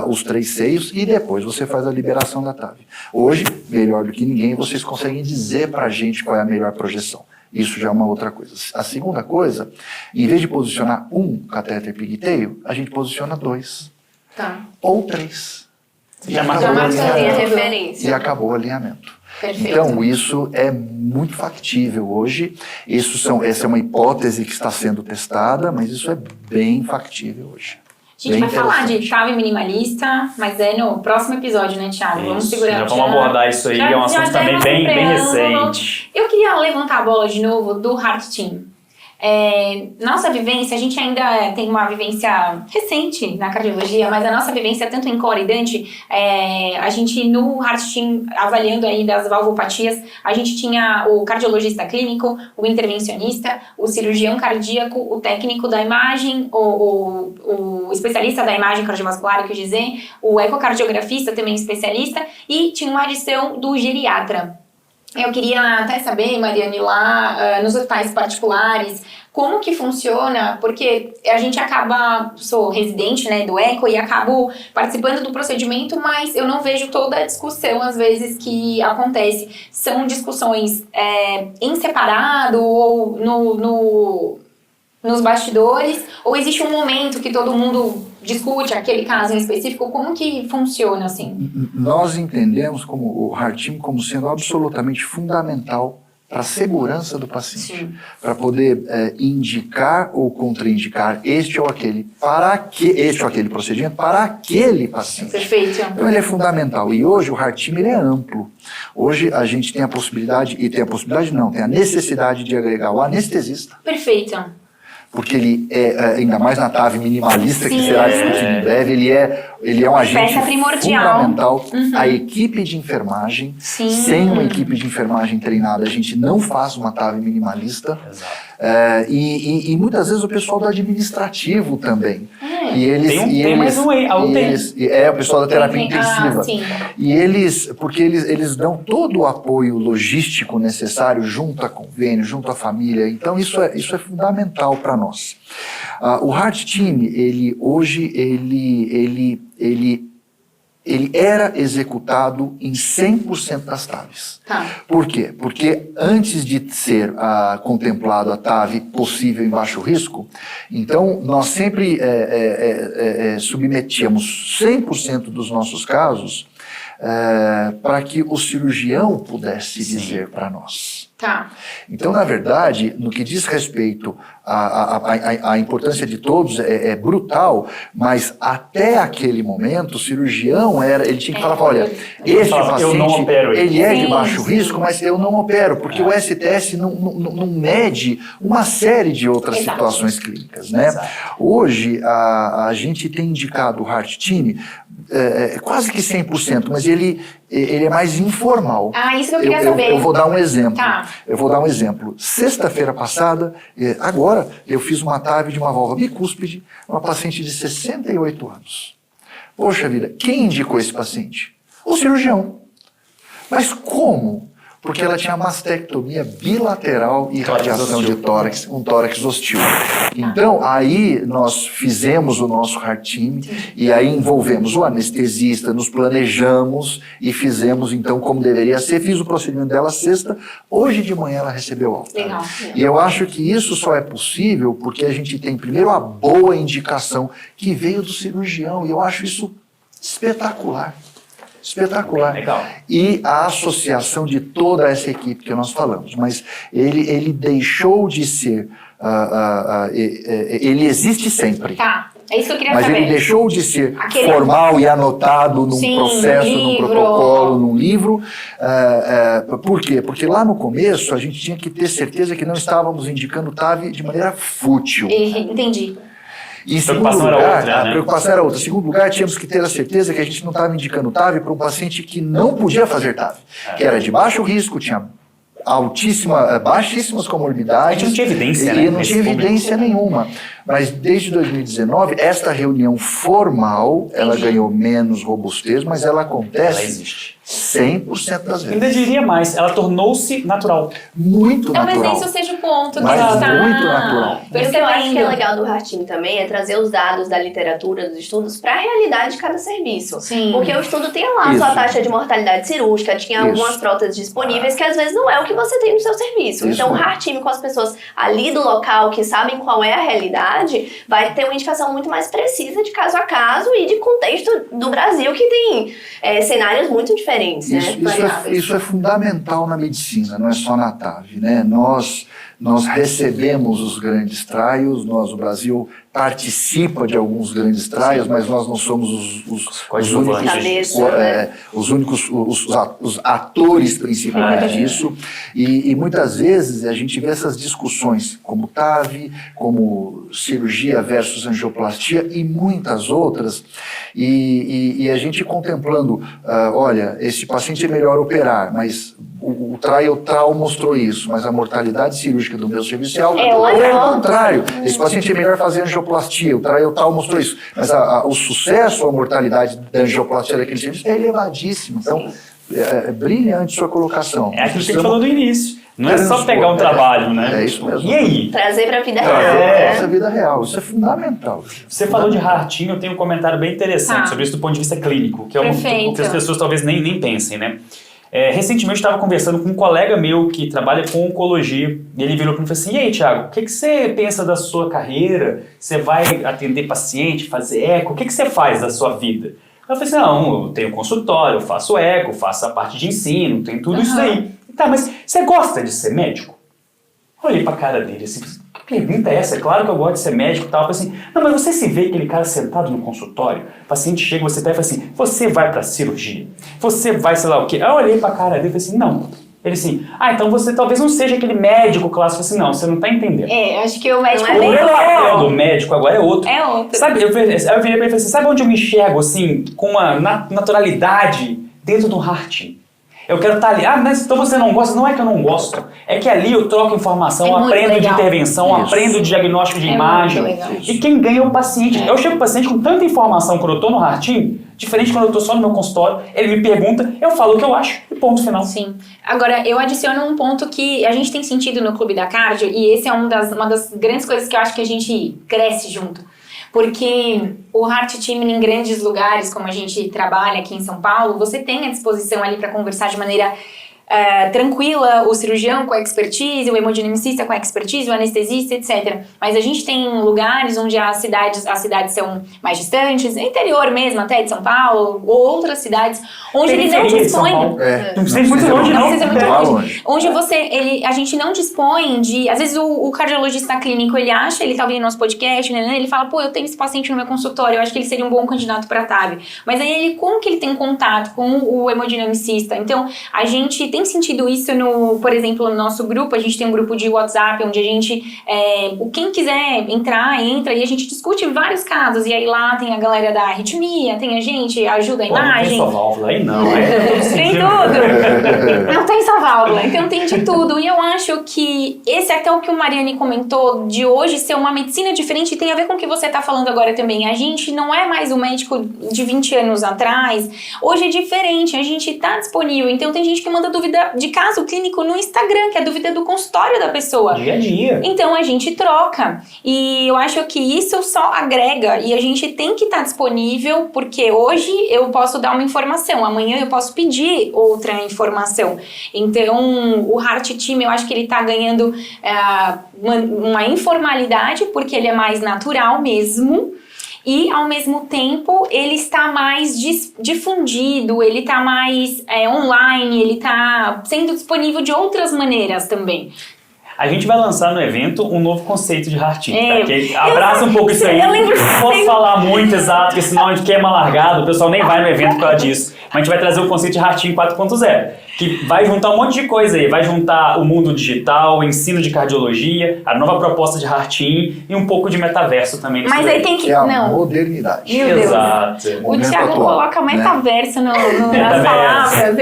os 3 seios e depois você faz a liberação da TAV. Hoje, melhor do que ninguém, vocês conseguem dizer para a gente qual é a melhor projeção. Isso já é uma outra coisa. A segunda coisa, em vez de posicionar um catéter pigtail, a gente posiciona 2 Tá. ou 3. Já marcou Tem a alinhamento. referência. E acabou o alinhamento. Perfeito. Então, isso é muito factível hoje. Essa é uma hipótese que está sendo testada, mas isso é bem factível hoje. A gente vai falar de TAV minimalista, mas é no próximo episódio, né, Thiago? Vamos Isso, segurar. já vamos abordar isso aí, é um assunto também temos bem preâmbulo. recente. Eu queria levantar a bola de novo do Heart Team. Nossa vivência, a gente ainda tem uma vivência recente na cardiologia, mas a nossa vivência, tanto em Core e Dante, a gente no Heart Team, avaliando aí das valvopatias, a gente tinha o cardiologista clínico, o intervencionista, o cirurgião cardíaco, o técnico da imagem, o especialista da imagem cardiovascular, quer dizer, o ecocardiografista também especialista, e tinha uma adição do geriatra. Eu queria até saber, Mariane, lá nos hospitais particulares, como que funciona, porque a gente sou residente, né, do eco e acabo participando do procedimento, mas eu não vejo toda a discussão, às vezes, que acontece. São discussões em separado ou nos bastidores, ou existe um momento que todo mundo discute aquele caso em específico? Como que funciona assim? Nós entendemos o Heart Team como sendo absolutamente fundamental para a segurança do paciente, para poder indicar ou contraindicar este ou aquele procedimento para aquele paciente. Perfeito. Então ele é fundamental. E hoje o Heart Team ele é amplo. Hoje a gente tem a possibilidade, tem a necessidade de agregar o anestesista. Perfeito. Porque ele ainda mais na TAV minimalista, que será discutido em breve, ele é um agente fundamental. A equipe de enfermagem, sem uma equipe de enfermagem treinada, a gente não faz uma TAV minimalista. Exato. E muitas vezes o pessoal do administrativo também. O pessoal da terapia intensiva. Porque eles dão todo o apoio logístico necessário junto a convênio, junto à família. Então isso é fundamental para nós. O Heart Team, hoje era executado em 100% das TAVs. Tá. Por quê? Porque antes de ser contemplado a TAV possível em baixo risco, então nós sempre submetíamos 100% dos nossos casos para que o cirurgião pudesse dizer para nós. Tá. Então, na verdade, no que diz respeito à importância de todos, é brutal, mas até aquele momento, o cirurgião ele tinha que falar, olha, este paciente, ele é de baixo risco, mas eu não opero, porque o STS não mede uma série de outras situações clínicas, né? Hoje, a gente tem indicado o Heart Team quase que 100%, mas ele é mais informal. Isso que eu queria saber. Eu vou dar um exemplo. Tá. Eu vou dar um exemplo. Sexta-feira passada, agora, eu fiz uma TAV de uma válvula bicúspide, uma paciente de 68 anos. Poxa vida, quem indicou esse paciente? O cirurgião. Mas como? Porque ela tinha mastectomia bilateral e radiação de tórax, um tórax hostil. Então, aí nós fizemos o nosso heart team e aí envolvemos o anestesista, nos planejamos e fizemos então como deveria ser. Fiz o procedimento dela sexta, hoje de manhã ela recebeu alta. Legal. E eu acho que isso só é possível porque a gente tem primeiro a boa indicação que veio do cirurgião e eu acho isso espetacular. Espetacular. Legal. E a associação de toda essa equipe que nós falamos, mas ele deixou de ser, ele existe sempre. Tá, é isso que eu queria Mas saber. ele deixou de ser Aquele- formal e anotado num Sim, processo, num num livro. protocolo, num livro. Por quê? Porque lá no começo a gente tinha que ter certeza que não estávamos indicando TAV de maneira fútil. Entendi. E em A segundo preocupação era lugar, outra, né? a preocupação era outra. Em segundo lugar, tínhamos que ter a certeza que a gente não estava indicando TAV para um paciente que não podia fazer TAV, que era de baixo risco, tinha baixíssimas comorbidades. A gente não tinha evidência, e né, não nesse tinha momento. evidência nenhuma. Mas desde 2019, esta reunião formal, ela ganhou menos robustez, mas ela Ela acontece existe. 100% das vezes. Ainda diria mais, ela tornou-se natural. Muito natural. Talvez isso seja o ponto que Mas a gente tá muito natural. O que eu acho que é percebendo. legal do heart team também é trazer os dados da literatura, dos estudos, para a realidade de cada serviço. Sim. Porque o estudo tem lá a sua Isso. taxa de mortalidade cirúrgica, tinha Isso. algumas próteses disponíveis que às vezes não é o que você tem no seu serviço. Isso. Então o heart team com as pessoas ali do local que sabem qual é a realidade, vai ter uma indicação muito mais precisa de caso a caso e de contexto do Brasil que tem cenários muito diferentes, né? Isso é fundamental na medicina, não é só na TAV, né? Nós recebemos os grandes trials, o Brasil participa de alguns grandes trials, mas nós não somos os únicos, Cabeça, né? os atores principalmente disso. E muitas vezes a gente vê essas discussões, como TAV, como cirurgia versus angioplastia e muitas outras, e a gente contemplando, olha, esse paciente é melhor operar, mas o trial tal mostrou isso, mas a mortalidade cirúrgica do meu serviço é alta. É o contrário. Esse paciente é melhor fazer angioplastia, o trial tal mostrou isso. Mas o sucesso, a mortalidade da angioplastia daquele serviço é elevadíssimo. Então, é brilhante sua colocação. É aquilo que a gente falou no início. Não é só pegar um trabalho, né? É isso mesmo. E aí? Trazer para a vida real. Essa vida real, isso é fundamental. Você falou de heart team, eu tenho um comentário bem interessante Tá. sobre isso do ponto de vista clínico, que é o Perfeito. que as pessoas talvez nem pensem, né? Recentemente eu estava conversando com um colega meu que trabalha com oncologia e ele virou para mim e falou assim: e aí, Thiago, o que você pensa da sua carreira? Você vai atender paciente, fazer eco? O que você faz da sua vida? Eu falei assim: não, eu tenho consultório, eu faço eco, faço a parte de ensino, tem tudo isso daí. Tá, mas você gosta de ser médico? Eu olhei pra cara dele assim, que pergunta é essa? É claro que eu gosto de ser médico e tal. Eu falei assim, não, mas você se vê aquele cara sentado no consultório, o paciente chega, você pega e fala assim, você vai pra cirurgia? Você vai sei lá o quê? Aí eu olhei pra cara dele e falei assim, não. Ele assim, então você talvez não seja aquele médico clássico. assim, não, você não tá entendendo. Acho que o médico Não é O bem meu papel do médico agora é outro. É outro. Sabe, eu virei pra ele e falei assim, sabe onde eu me enxergo assim, com uma naturalidade dentro do heart? Eu quero estar ali. Mas então você não gosta? Não é que eu não gosto. É que ali eu troco informação, É muito aprendo de legal. intervenção, Isso. aprendo de diagnóstico de É imagem. muito legal. E quem ganha é o paciente. Eu chego pro paciente com tanta informação quando eu tô no Heart, diferente quando eu tô só no meu consultório. Ele me pergunta, eu falo o que eu acho e ponto final. Sim. Agora, eu adiciono um ponto que a gente tem sentido no Clube da Cardio, e esse é uma das grandes coisas que eu acho que a gente cresce junto. Porque o Heart Team em grandes lugares, como a gente trabalha aqui em São Paulo, você tem à disposição ali para conversar de maneira tranquila, o cirurgião com a expertise, o hemodinamicista com a expertise, o anestesista, etc. Mas a gente tem lugares onde as cidades são mais distantes, interior mesmo, até de São Paulo, ou outras cidades, onde ele não Periferia de São dispõe... Paulo. Não precisa ir muito longe, Não não. precisa ir muito Lá longe. longe. Onde a gente não dispõe de... Às vezes o cardiologista clínico, ele tá ouvindo nosso podcast, né? Ele fala, eu tenho esse paciente no meu consultório, eu acho que ele seria um bom candidato para TAV. Mas aí como que ele tem contato com o hemodinamicista? Então, a gente tem tem sentido isso por exemplo, no nosso grupo. A gente tem um grupo de WhatsApp onde a gente, quem quiser entrar, entra e a gente discute vários casos. E aí lá tem a galera da arritmia, tem a gente, ajuda a imagem. Não tem só válvula aí, não. Tem tudo. Não tem só válvula, então tem de tudo. E eu acho que esse é até o que o Mariane comentou, de hoje ser uma medicina diferente, tem a ver com o que você tá falando agora também. A gente não é mais o médico de 20 anos atrás. Hoje é diferente, a gente tá disponível. Então tem gente que manda dúvida de caso clínico no Instagram, que é a dúvida do consultório da pessoa. Dia a dia. Então a gente troca. E eu acho que isso só agrega. E a gente tem que estar disponível, porque hoje eu posso dar uma informação, amanhã eu posso pedir outra informação. Então o Heart Team, eu acho que ele tá ganhando uma informalidade, porque ele é mais natural mesmo. E, ao mesmo tempo, ele está mais difundido, ele está mais online, ele está sendo disponível de outras maneiras também. A gente vai lançar no evento um novo conceito de Heart Team, tá? Que abraça um pouco isso aí. Eu lembro. Não posso falar muito exato, porque senão a gente queima largado, o pessoal nem vai no evento por causa disso. Mas a gente vai trazer o conceito de Heart Team 4.0, que vai juntar um monte de coisa aí. Vai juntar o mundo digital, o ensino de cardiologia, a nova proposta de Heart Team e um pouco de metaverso também. Mas aí tem que... É a Não. modernidade. Meu Deus. Exato. O Thiago coloca metaverso nas palavras.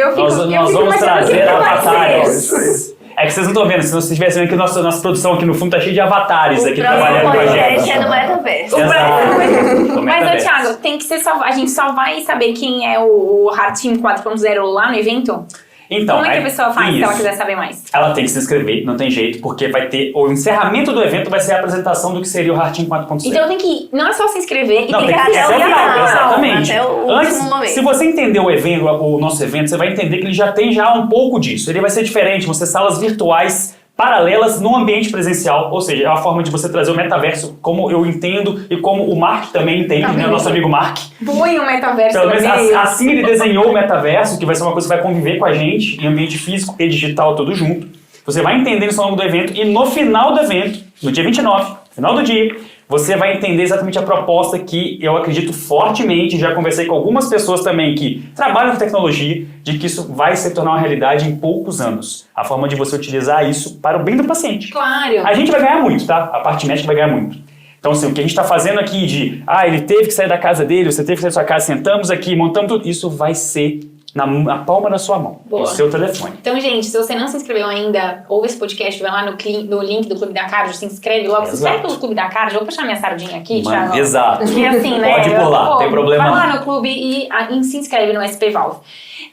Nós vamos trazer avatares. Isso. É que vocês não estão vendo, se vocês estivessem vendo que nossa produção aqui no fundo tá cheia de avatares aqui trabalhando com a gente. É no metaverso. Exato. Mas, Thiago, tem que ser a gente só vai saber quem é o Heart Team 4.0 lá no evento? Então, como é que a pessoa faz se ela quiser saber mais? Ela tem que se inscrever, não tem jeito, porque vai ter o encerramento do evento, vai ser a apresentação do que seria o Heart Team 4.0. Então tem que, não é só se inscrever, não, tem que assistir até o final. Exatamente. Até o último momento. Se você entender o evento, o nosso evento, você vai entender que ele já tem um pouco disso. Ele vai ser diferente, vão ser salas virtuais paralelas no ambiente presencial, ou seja, é uma forma de você trazer o metaverso como eu entendo e como o Mark também entende, né? O nosso amigo Mark. Põe o metaverso. Pelo menos assim ele desenhou o metaverso, que vai ser uma coisa que vai conviver com a gente em ambiente físico e digital tudo junto. Você vai entender isso ao longo do evento e no final do evento, no dia 29, final do dia, você vai entender exatamente a proposta que eu acredito fortemente, já conversei com algumas pessoas também que trabalham com tecnologia, de que isso vai se tornar uma realidade em poucos anos. A forma de você utilizar isso para o bem do paciente. Claro. A gente vai ganhar muito, tá? A parte médica vai ganhar muito. Então, assim, o que a gente está fazendo aqui de, ele teve que sair da casa dele, você teve que sair da sua casa, sentamos aqui, montamos tudo, isso vai ser na palma da sua mão, no seu telefone. Então, gente, se você não se inscreveu ainda, ouve esse podcast, vai lá no link do Clube da Cardio, se inscreve logo. Se inscreve pelo Clube da Cardio, eu vou puxar minha sardinha aqui, Thiago. Exato. Porque assim, né? Pode ir por lá, não tem problema vai lá não. no clube e se inscreve no SP Valve.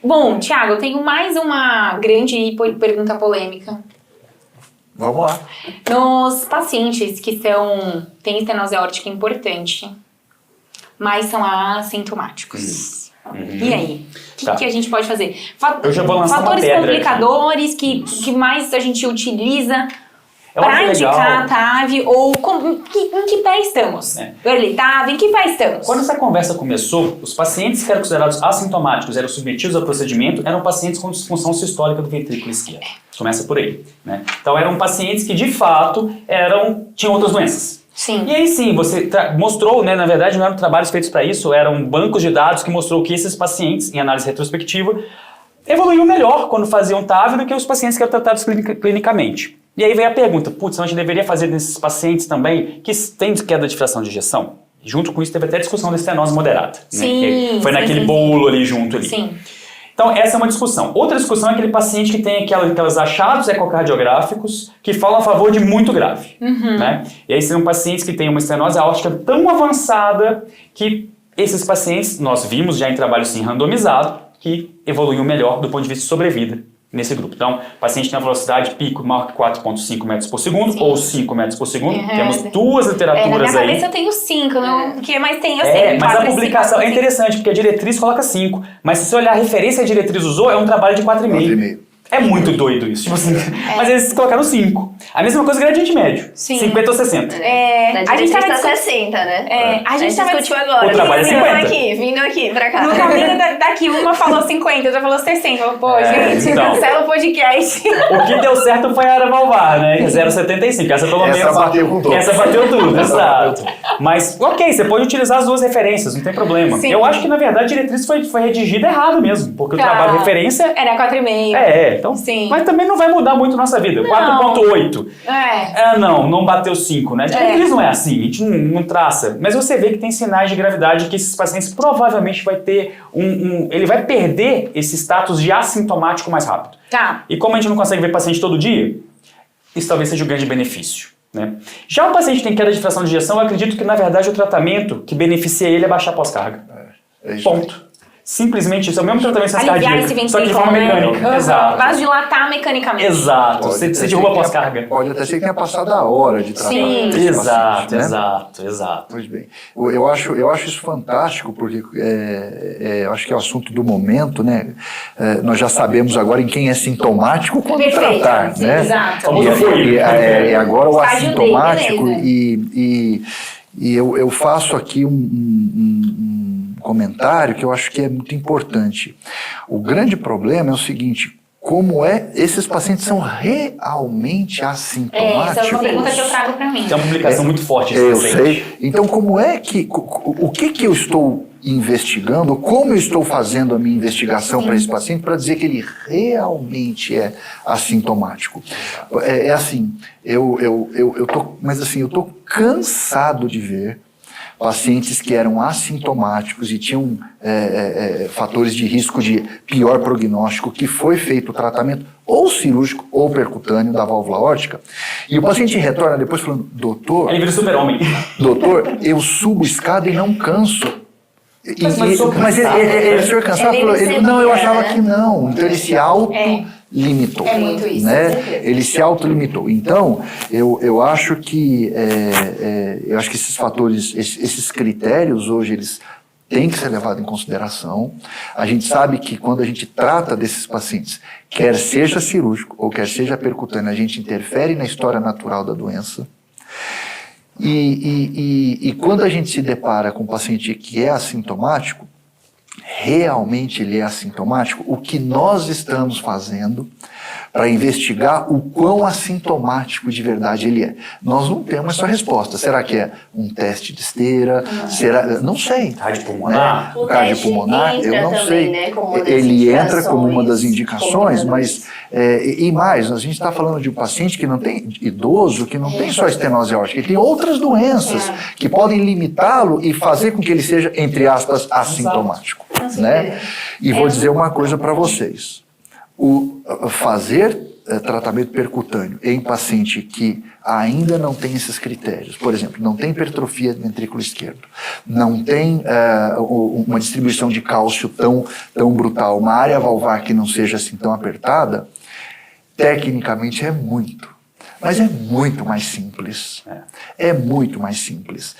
Bom, Thiago, eu tenho mais uma grande pergunta polêmica. Vamos lá. Nos pacientes que têm estenose aórtica importante, mas são assintomáticos. E aí? O que a gente pode fazer? Eu já vou lançar fatores uma pedra complicadores que mais a gente utiliza para indicar a TAV, ou em que pé estamos? Early TAV, em que pé estamos? Quando essa conversa começou, os pacientes que eram considerados assintomáticos, eram submetidos ao procedimento, eram pacientes com disfunção sistólica do ventrículo esquerdo. Começa por aí, né? Então eram pacientes que de fato tinham outras doenças. Sim. E aí sim, você mostrou, né, na verdade não eram trabalhos feitos para isso, eram bancos de dados que mostrou que esses pacientes, em análise retrospectiva, evoluíam melhor quando faziam TAV do que os pacientes que eram tratados clinicamente. E aí vem a pergunta, putz, a gente deveria fazer nesses pacientes também que têm queda de fração de ejeção? E junto com isso teve até a discussão da estenose moderada. Sim, né? Foi naquele bolo ali junto ali. Sim. Então, essa é uma discussão. Outra discussão é aquele paciente que tem aqueles achados ecocardiográficos que falam a favor de muito grave. Né? E aí são pacientes que têm uma estenose aórtica tão avançada que esses pacientes, nós vimos já em trabalho sim randomizado, que evoluíam melhor do ponto de vista de sobrevida nesse grupo. Então, o paciente tem uma velocidade pico maior que 4,5 metros por segundo ou 5 metros por segundo. Temos duas literaturas aí. Na minha cabeça eu tenho 5, mas tem, eu sei. Mas 4, a publicação é interessante, porque a diretriz coloca 5. Mas se você olhar a referência que a diretriz usou, é um trabalho de 4,5. É muito doido isso. Tipo assim, mas eles colocaram 5. A mesma coisa que gradiente médio. Sim. 50 ou 60. A gente tá 60, né? A gente discutiu agora. O trabalho é 50. Vindo aqui pra cá. No caminho daqui, uma falou 50, outra falou 60. Pô, gente, cancela o podcast. O que deu certo foi a Ara Malvar, né? 0,75. Essa pelo menos. Bateu com tudo. Essa bateu tudo, exato. Mas, ok, você pode utilizar as duas referências, não tem problema. Sim. Eu acho que, na verdade, a diretriz foi redigida errado mesmo. Porque o trabalho de referência... Era 4,5. Então, Sim. mas também não vai mudar muito a nossa vida. 4,8. Não bateu 5, né? Isso não é assim, a gente não traça. Mas você vê que tem sinais de gravidade que esses pacientes provavelmente vai ter ele vai perder esse status de assintomático mais rápido. Tá. E como a gente não consegue ver paciente todo dia, isso talvez seja um grande benefício, né? Já o paciente que tem queda de fração de ejeção, eu acredito que na verdade o tratamento que beneficia ele é baixar a pós-carga. É isso. Ponto. Simplesmente isso, é o mesmo tratamento sem Aliviar esse cardíaco, só que de forma ventrículo, né? mecânica. Exato. Vasodilatar mecanicamente. Exato. Você derruba a pós-carga. Pode até ser que tenha passado a hora de tratar. Sim. esse Exato, paciente, né? exato. Pois bem, eu acho isso fantástico, porque eu acho que é o assunto do momento, né? Nós já sabemos agora em quem é sintomático quando Perfeito, tratar, sim, né? exato. E agora o Estágio D, assintomático, beleza. e eu faço aqui um comentário que eu acho que é muito importante. O grande problema é o seguinte: como esses pacientes são realmente assintomáticos? Essa é uma pergunta que eu trago para mim. Tem uma publicação muito forte. Eu sei. Então, como é que... O que eu estou investigando? Como eu estou fazendo a minha investigação para esse paciente para dizer que ele realmente é assintomático? É assim, mas assim, eu estou cansado de ver pacientes que eram assintomáticos e tinham fatores de risco de pior prognóstico, que foi feito o tratamento ou cirúrgico ou percutâneo da válvula aórtica, e o paciente retorna depois falando: doutor, Ele vira super-homem. doutor, eu subo escada e não canso. Mas ele senhor cansado, não, eu achava que não. Então ele se auto-limitou. É muito isso, né? com certeza. Ele se auto-limitou. Então, eu acho que esses fatores, esses critérios hoje, eles têm que ser levados em consideração. A gente sabe que quando a gente trata desses pacientes, quer seja cirúrgico ou quer seja percutâneo, a gente interfere na história natural da doença. E quando a gente se depara com um paciente que é assintomático, realmente ele é assintomático, o que nós estamos fazendo para investigar o quão assintomático de verdade ele é? Nós não temos essa resposta. Será que é um teste de esteira? Não sei. Cardiopulmonar? O cardiopulmonar, eu não sei. Né, como ele entra como uma das indicações, indicações, mas e mais, a gente está falando de um paciente que não tem, idoso, que não tem só estenose aórtica, ele tem outras doenças que podem limitá-lo e fazer com que ele seja, entre aspas, assintomático. Né? E vou dizer uma coisa para vocês. Fazer tratamento percutâneo em paciente que ainda não tem esses critérios, por exemplo, não tem hipertrofia do ventrículo esquerdo, não tem uma distribuição de cálcio tão brutal, uma área valvar que não seja assim tão apertada, tecnicamente é muito. Mas é muito mais simples. É muito mais simples.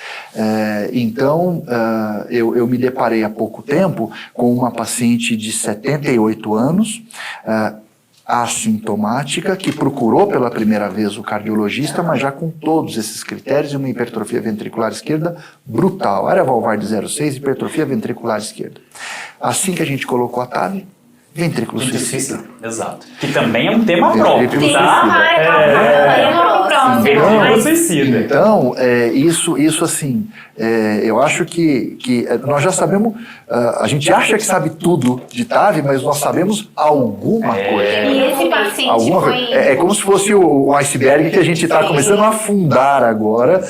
Então, eu me deparei há pouco tempo com uma paciente de 78 anos, assintomática, que procurou pela primeira vez o cardiologista, mas já com todos esses critérios e uma hipertrofia ventricular esquerda brutal. Área valvar de 0,6, hipertrofia ventricular esquerda. Assim que a gente colocou a TAV, ventrículo suicida. Exato. Que também é um tema próprio, Ventrículo tá? Ventrículo suicida. Então, isso assim, eu acho que nós já sabemos, a gente acha que sabe tudo de TAV, mas nós sabemos alguma coisa. E esse paciente foi... É como se fosse o iceberg que a gente está começando a afundar agora.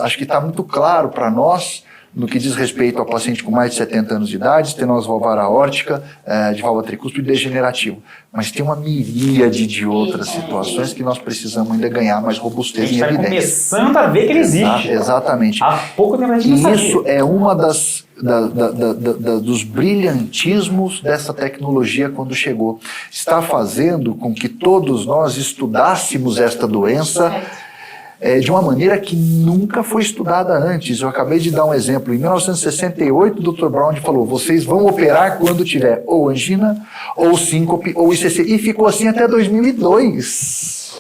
Acho que está muito claro para nós, no que diz respeito ao paciente com mais de 70 anos de idade, estenose valvar aórtica, de válvula tricúspide degenerativo. Mas tem uma miríade de outras situações que nós precisamos ainda ganhar mais robustez e evidência. Começando a ver que ele existe. Exatamente. Há pouco tempo a gente não sabia. Isso é uma dos brilhantismos dessa tecnologia quando chegou. Está fazendo com que todos nós estudássemos esta doença de uma maneira que nunca foi estudada antes. Eu acabei de dar um exemplo. Em 1968, o Dr. Brown falou: vocês vão operar quando tiver ou angina, ou síncope, ou ICC. E ficou assim até 2002,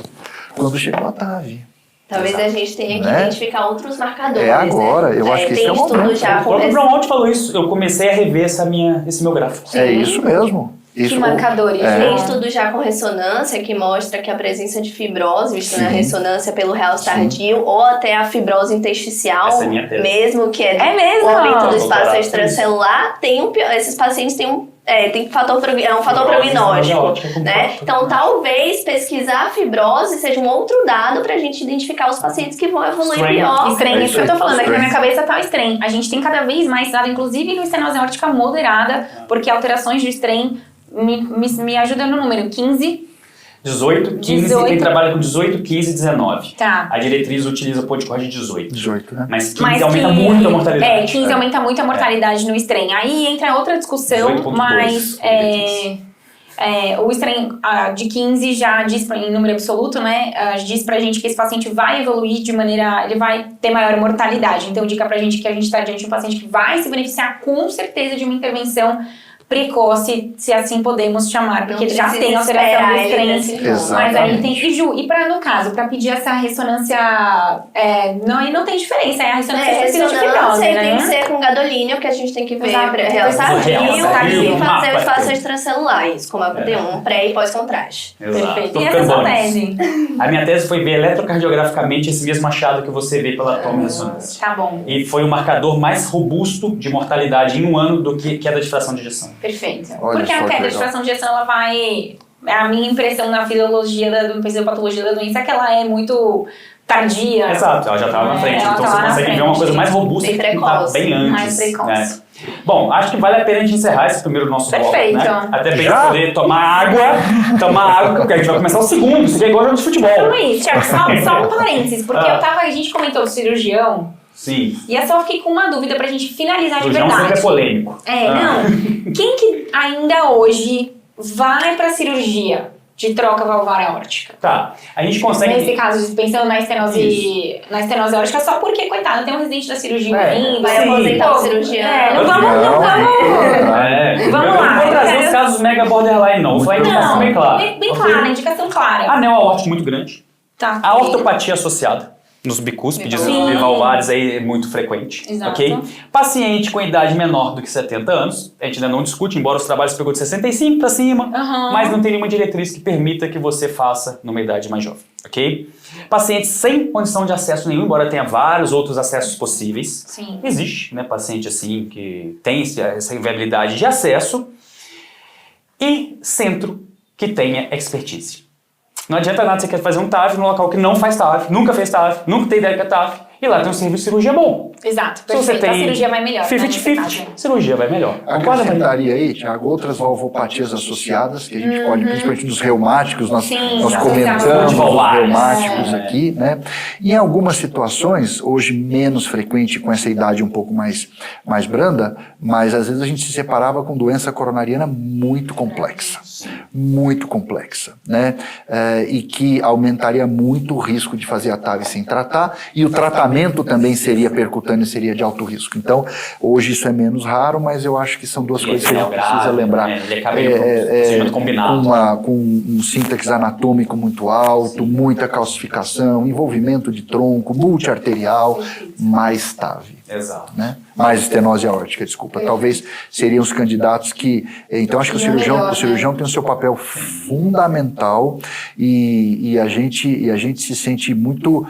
quando chegou a TAV. Talvez a gente tenha que identificar outros marcadores. Agora, eu acho que esse é o momento. O próprio Brown falou isso. Eu comecei a rever esse meu gráfico. É isso mesmo. Que marcadores? Tem estudo já com ressonância que mostra que a presença de fibrose, vista na ressonância pelo realce tardio, ou até a fibrose intersticial, mesmo que é mesmo? o aumento do espaço extracelular, esses pacientes têm um Tem é um fator prognóstico, né? Então, talvez pesquisar a fibrose seja um outro dado pra gente identificar os pacientes que vão evoluir pior. Strain, isso que eu tô falando, aqui na minha cabeça tá o strain. A gente tem cada vez mais dado, inclusive no estenose aórtica moderada, porque alterações de strain me ajudam no número 15. 18, 15, tem trabalho com 18, 15 e 19. Tá. A diretriz utiliza o de corte de 18. 18, né? Mas 15 aumenta muito a mortalidade. 15 aumenta muito a mortalidade no strain. Aí entra outra discussão, 18,2, mas o strain de 15 já diz, em número absoluto, né, diz pra gente que esse paciente vai evoluir de maneira, ele vai ter maior mortalidade. Então indica pra gente que a gente tá diante de um paciente que vai se beneficiar com certeza de uma intervenção precoce, se assim podemos chamar, porque ele já tem alteração do strain. Mas aí tem que no caso, para pedir essa ressonância, não tem diferença, é a ressonância de fibrose, né? Tem que ser com gadolínio, porque a gente tem que ver e fazer o espaço extracelular, isso, como a um pré e pós-contraste. Perfeito. E essa sua tese? A minha tese foi ver eletrocardiograficamente esse mesmo achado que você vê pela tomoressonância. Tá bom. E foi o marcador mais robusto de mortalidade em um ano do que queda de fração de ejeção. Perfeito. Porque a queda de fração de ejeção, ela vai... A minha impressão na fisiologia, da fisiopatologia da doença é que ela é muito tardia. Exato, ela já estava na frente. Então você consegue ver uma coisa mais robusta que está bem antes. Mais precoce. Né? Bom, acho que vale a pena a gente encerrar esse primeiro nosso bloco, Perfeito. Né? Até bem poder tomar água, porque a gente vai começar o segundo. Isso aqui é igual jogo de futebol. Então é isso, Thiago, só um parênteses, porque a gente comentou do cirurgião. Sim. E eu só fiquei com uma dúvida pra gente finalizar de verdade. Sempre é polêmico. Não. Quem que ainda hoje vai pra cirurgia de troca valvar aórtica? Tá. A gente consegue... Nesse caso, pensando na estenose aórtica, só porque, coitado, tem um residente da cirurgia vindo. Vai aposentar o cirurgião. Não vamos lá. Eu vou trazer os casos mega borderline, não. Só a indicação bem clara. Bem clara, indicação clara. Anel aórtico muito grande. Tá. A ortopatia associada. Nos bicúspides, bivalvares aí é muito frequente. Exato. Ok? Paciente com idade menor do que 70 anos, a gente ainda não discute, embora os trabalhos pegou de 65 para cima, mas não tem nenhuma diretriz que permita que você faça numa idade mais jovem. Ok? Paciente sem condição de acesso nenhum, embora tenha vários outros acessos possíveis. Sim. Existe, né, paciente assim que tem essa inviabilidade de acesso. E centro que tenha expertise. Não adianta nada você quer fazer um TAV no local que não faz TAV, nunca fez TAV, nunca tem ideia que é TAV, e lá tem um serviço de cirurgia bom. Exato, perfeito. Se você tem a cirurgia vai melhor. 50-50, cirurgia vai melhor. Acrescentaria aí, Thiago, outras valvopatias associadas, que a gente pode, principalmente dos reumáticos, nós comentamos os reumáticos aqui, né? E em algumas situações, hoje menos frequente com essa idade um pouco mais branda, mas às vezes a gente se separava com doença coronariana muito complexa, né? E que aumentaria muito o risco de fazer a TAV sem tratar, e o tratamento também seria percutâneo, seria de alto risco. Então, hoje isso é menos raro, mas eu acho que são duas coisas que a gente precisa lembrar. Ele acaba combinado. Com um síntese anatômico muito alto, muita calcificação, envolvimento de tronco, multiarterial, mais TAV. Exato. Né? Mais estenose aórtica, desculpa. Talvez seriam os candidatos que... Então, acho que o cirurgião tem o seu papel fundamental e a gente se sente muito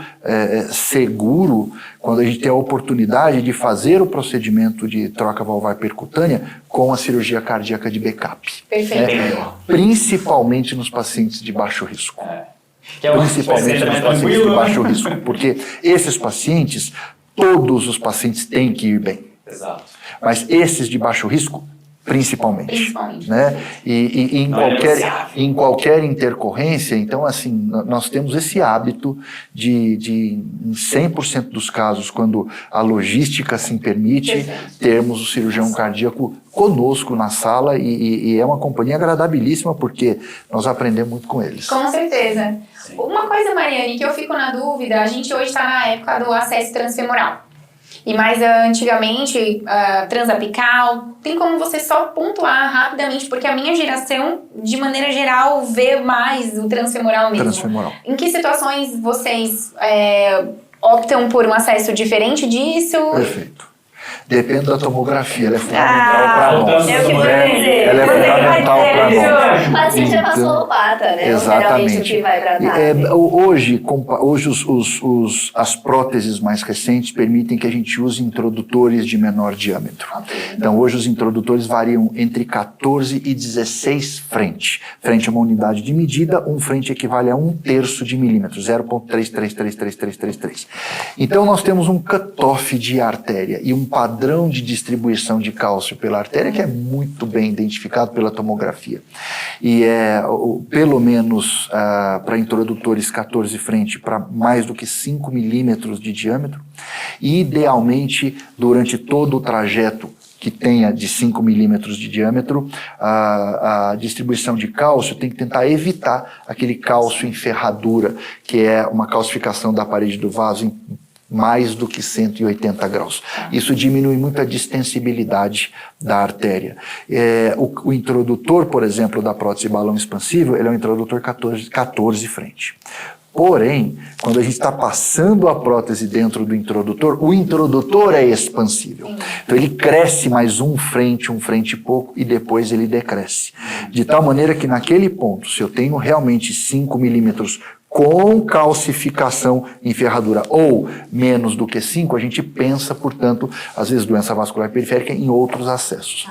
seguro quando a gente tem a oportunidade de fazer o procedimento de troca valvar percutânea com a cirurgia cardíaca de backup. Perfeito. Né? Principalmente nos pacientes de baixo risco. Principalmente nos pacientes de baixo risco. Porque esses pacientes... Todos os pacientes têm que ir bem. Exato. Mas esses de baixo risco, principalmente. Né? E em qualquer intercorrência, então, assim, nós temos esse hábito de em 100% dos casos, quando a logística assim permite, termos o cirurgião cardíaco conosco na sala e é uma companhia agradabilíssima porque nós aprendemos muito com eles. Com certeza. Sim. Uma coisa, Mariane, que eu fico na dúvida, a gente hoje está na época do acesso transfemoral. E mais antigamente, transapical, tem como você só pontuar rapidamente, porque a minha geração, de maneira geral, vê mais o transfemoral mesmo. Transfemoral. Em que situações vocês optam por um acesso diferente disso? Perfeito. Depende da tomografia, ela é fundamental para nós. É o que eu vou dizer. ela é fundamental para nós. O paciente já passou a lopata, né? Geralmente o que vai para TAV. Hoje as próteses mais recentes permitem que a gente use introdutores de menor diâmetro. Então hoje os introdutores variam entre 14 e 16 frente. Frente é uma unidade de medida, um frente equivale a 1/3 de milímetro, 0,333333. Então nós temos um cutoff de artéria e um padrão de distribuição de cálcio pela artéria que é muito bem identificado pela tomografia. E pelo menos para introdutores 14 frente para mais do que 5 milímetros de diâmetro, e idealmente durante todo o trajeto que tenha de 5 milímetros de diâmetro, a distribuição de cálcio tem que tentar evitar aquele cálcio em ferradura, que é uma calcificação da parede do vaso em mais do que 180 graus. Isso diminui muito a distensibilidade da artéria. O introdutor, por exemplo, da prótese balão expansível, ele é um introdutor 14 frente. Porém, quando a gente está passando a prótese dentro do introdutor, o introdutor é expansível. Então ele cresce mais um frente e pouco, e depois ele decresce. De tal maneira que naquele ponto, se eu tenho realmente 5 milímetros com calcificação em ferradura ou menos do que 5, a gente pensa, portanto, às vezes doença vascular periférica em outros acessos.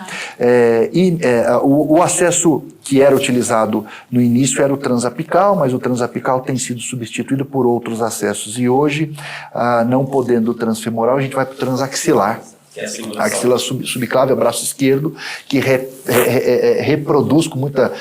O acesso que era utilizado no início era o transapical, mas o transapical tem sido substituído por outros acessos. E hoje, não podendo o transfemoral, a gente vai para o transaxilar. A axila subclávia, braço esquerdo, que reproduz com muita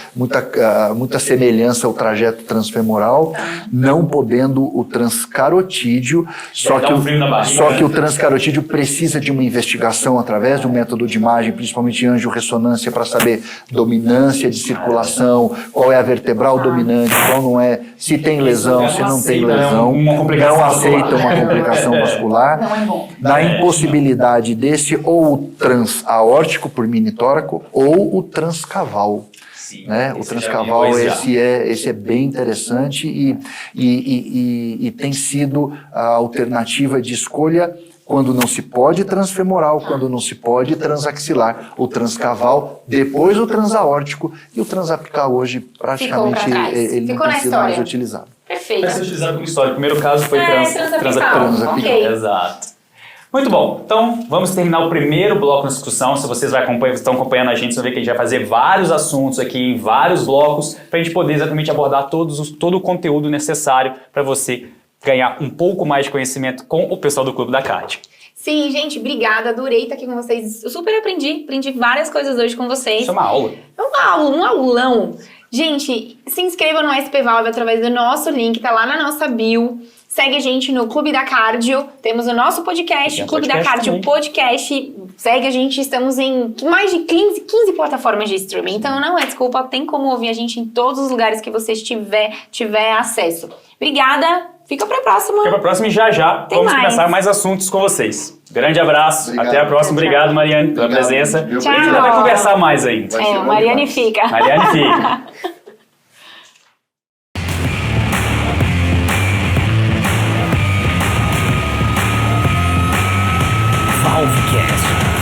semelhança o trajeto transfemoral, não podendo o transcarotídeo, só que o transcarotídeo precisa de uma investigação através de um método de imagem, principalmente angiorressonância, para saber dominância de circulação, qual é a vertebral dominante, qual não é, se tem lesão, se não tem lesão, não aceita uma complicação vascular, na impossibilidade desse ou o transaórtico por mini-tóraco ou o transcaval. Sim, né? O transcaval, esse é bem interessante e tem sido a alternativa de escolha quando não se pode transfemoral, quando não se pode transaxilar, o transcaval, depois o transaórtico, e o transapical hoje praticamente ele não tem sido mais utilizado. Perfeito. Vai ser utilizado como história. O primeiro caso foi transapical. Okay. Exato. Muito bom, então vamos terminar o primeiro bloco da discussão. Se vocês estão acompanhando a gente, vocês vão ver que a gente vai fazer vários assuntos aqui em vários blocos para a gente poder exatamente abordar todo o conteúdo necessário para você ganhar um pouco mais de conhecimento com o pessoal do Clube da Cardio. Sim, gente, obrigada, adorei estar aqui com vocês. Eu super aprendi várias coisas hoje com vocês. Isso é uma aula. É uma aula, um aulão. Gente, se inscreva no SP Valve através do nosso link, tá lá na nossa bio. Segue a gente no Clube da Cardio, temos o nosso podcast, Clube da Cardio Podcast. Segue a gente, estamos em mais de 15 plataformas de streaming. Então não é desculpa, tem como ouvir a gente em todos os lugares que você tiver acesso. Obrigada, fica pra próxima. Fica pra próxima e já vamos começar mais assuntos com vocês. Grande abraço, obrigado. Até a próxima. Obrigado, Mariane, pela presença. Tchau. A gente ainda vai conversar mais ainda. Mariane fica. Mariane fica. Valvecast.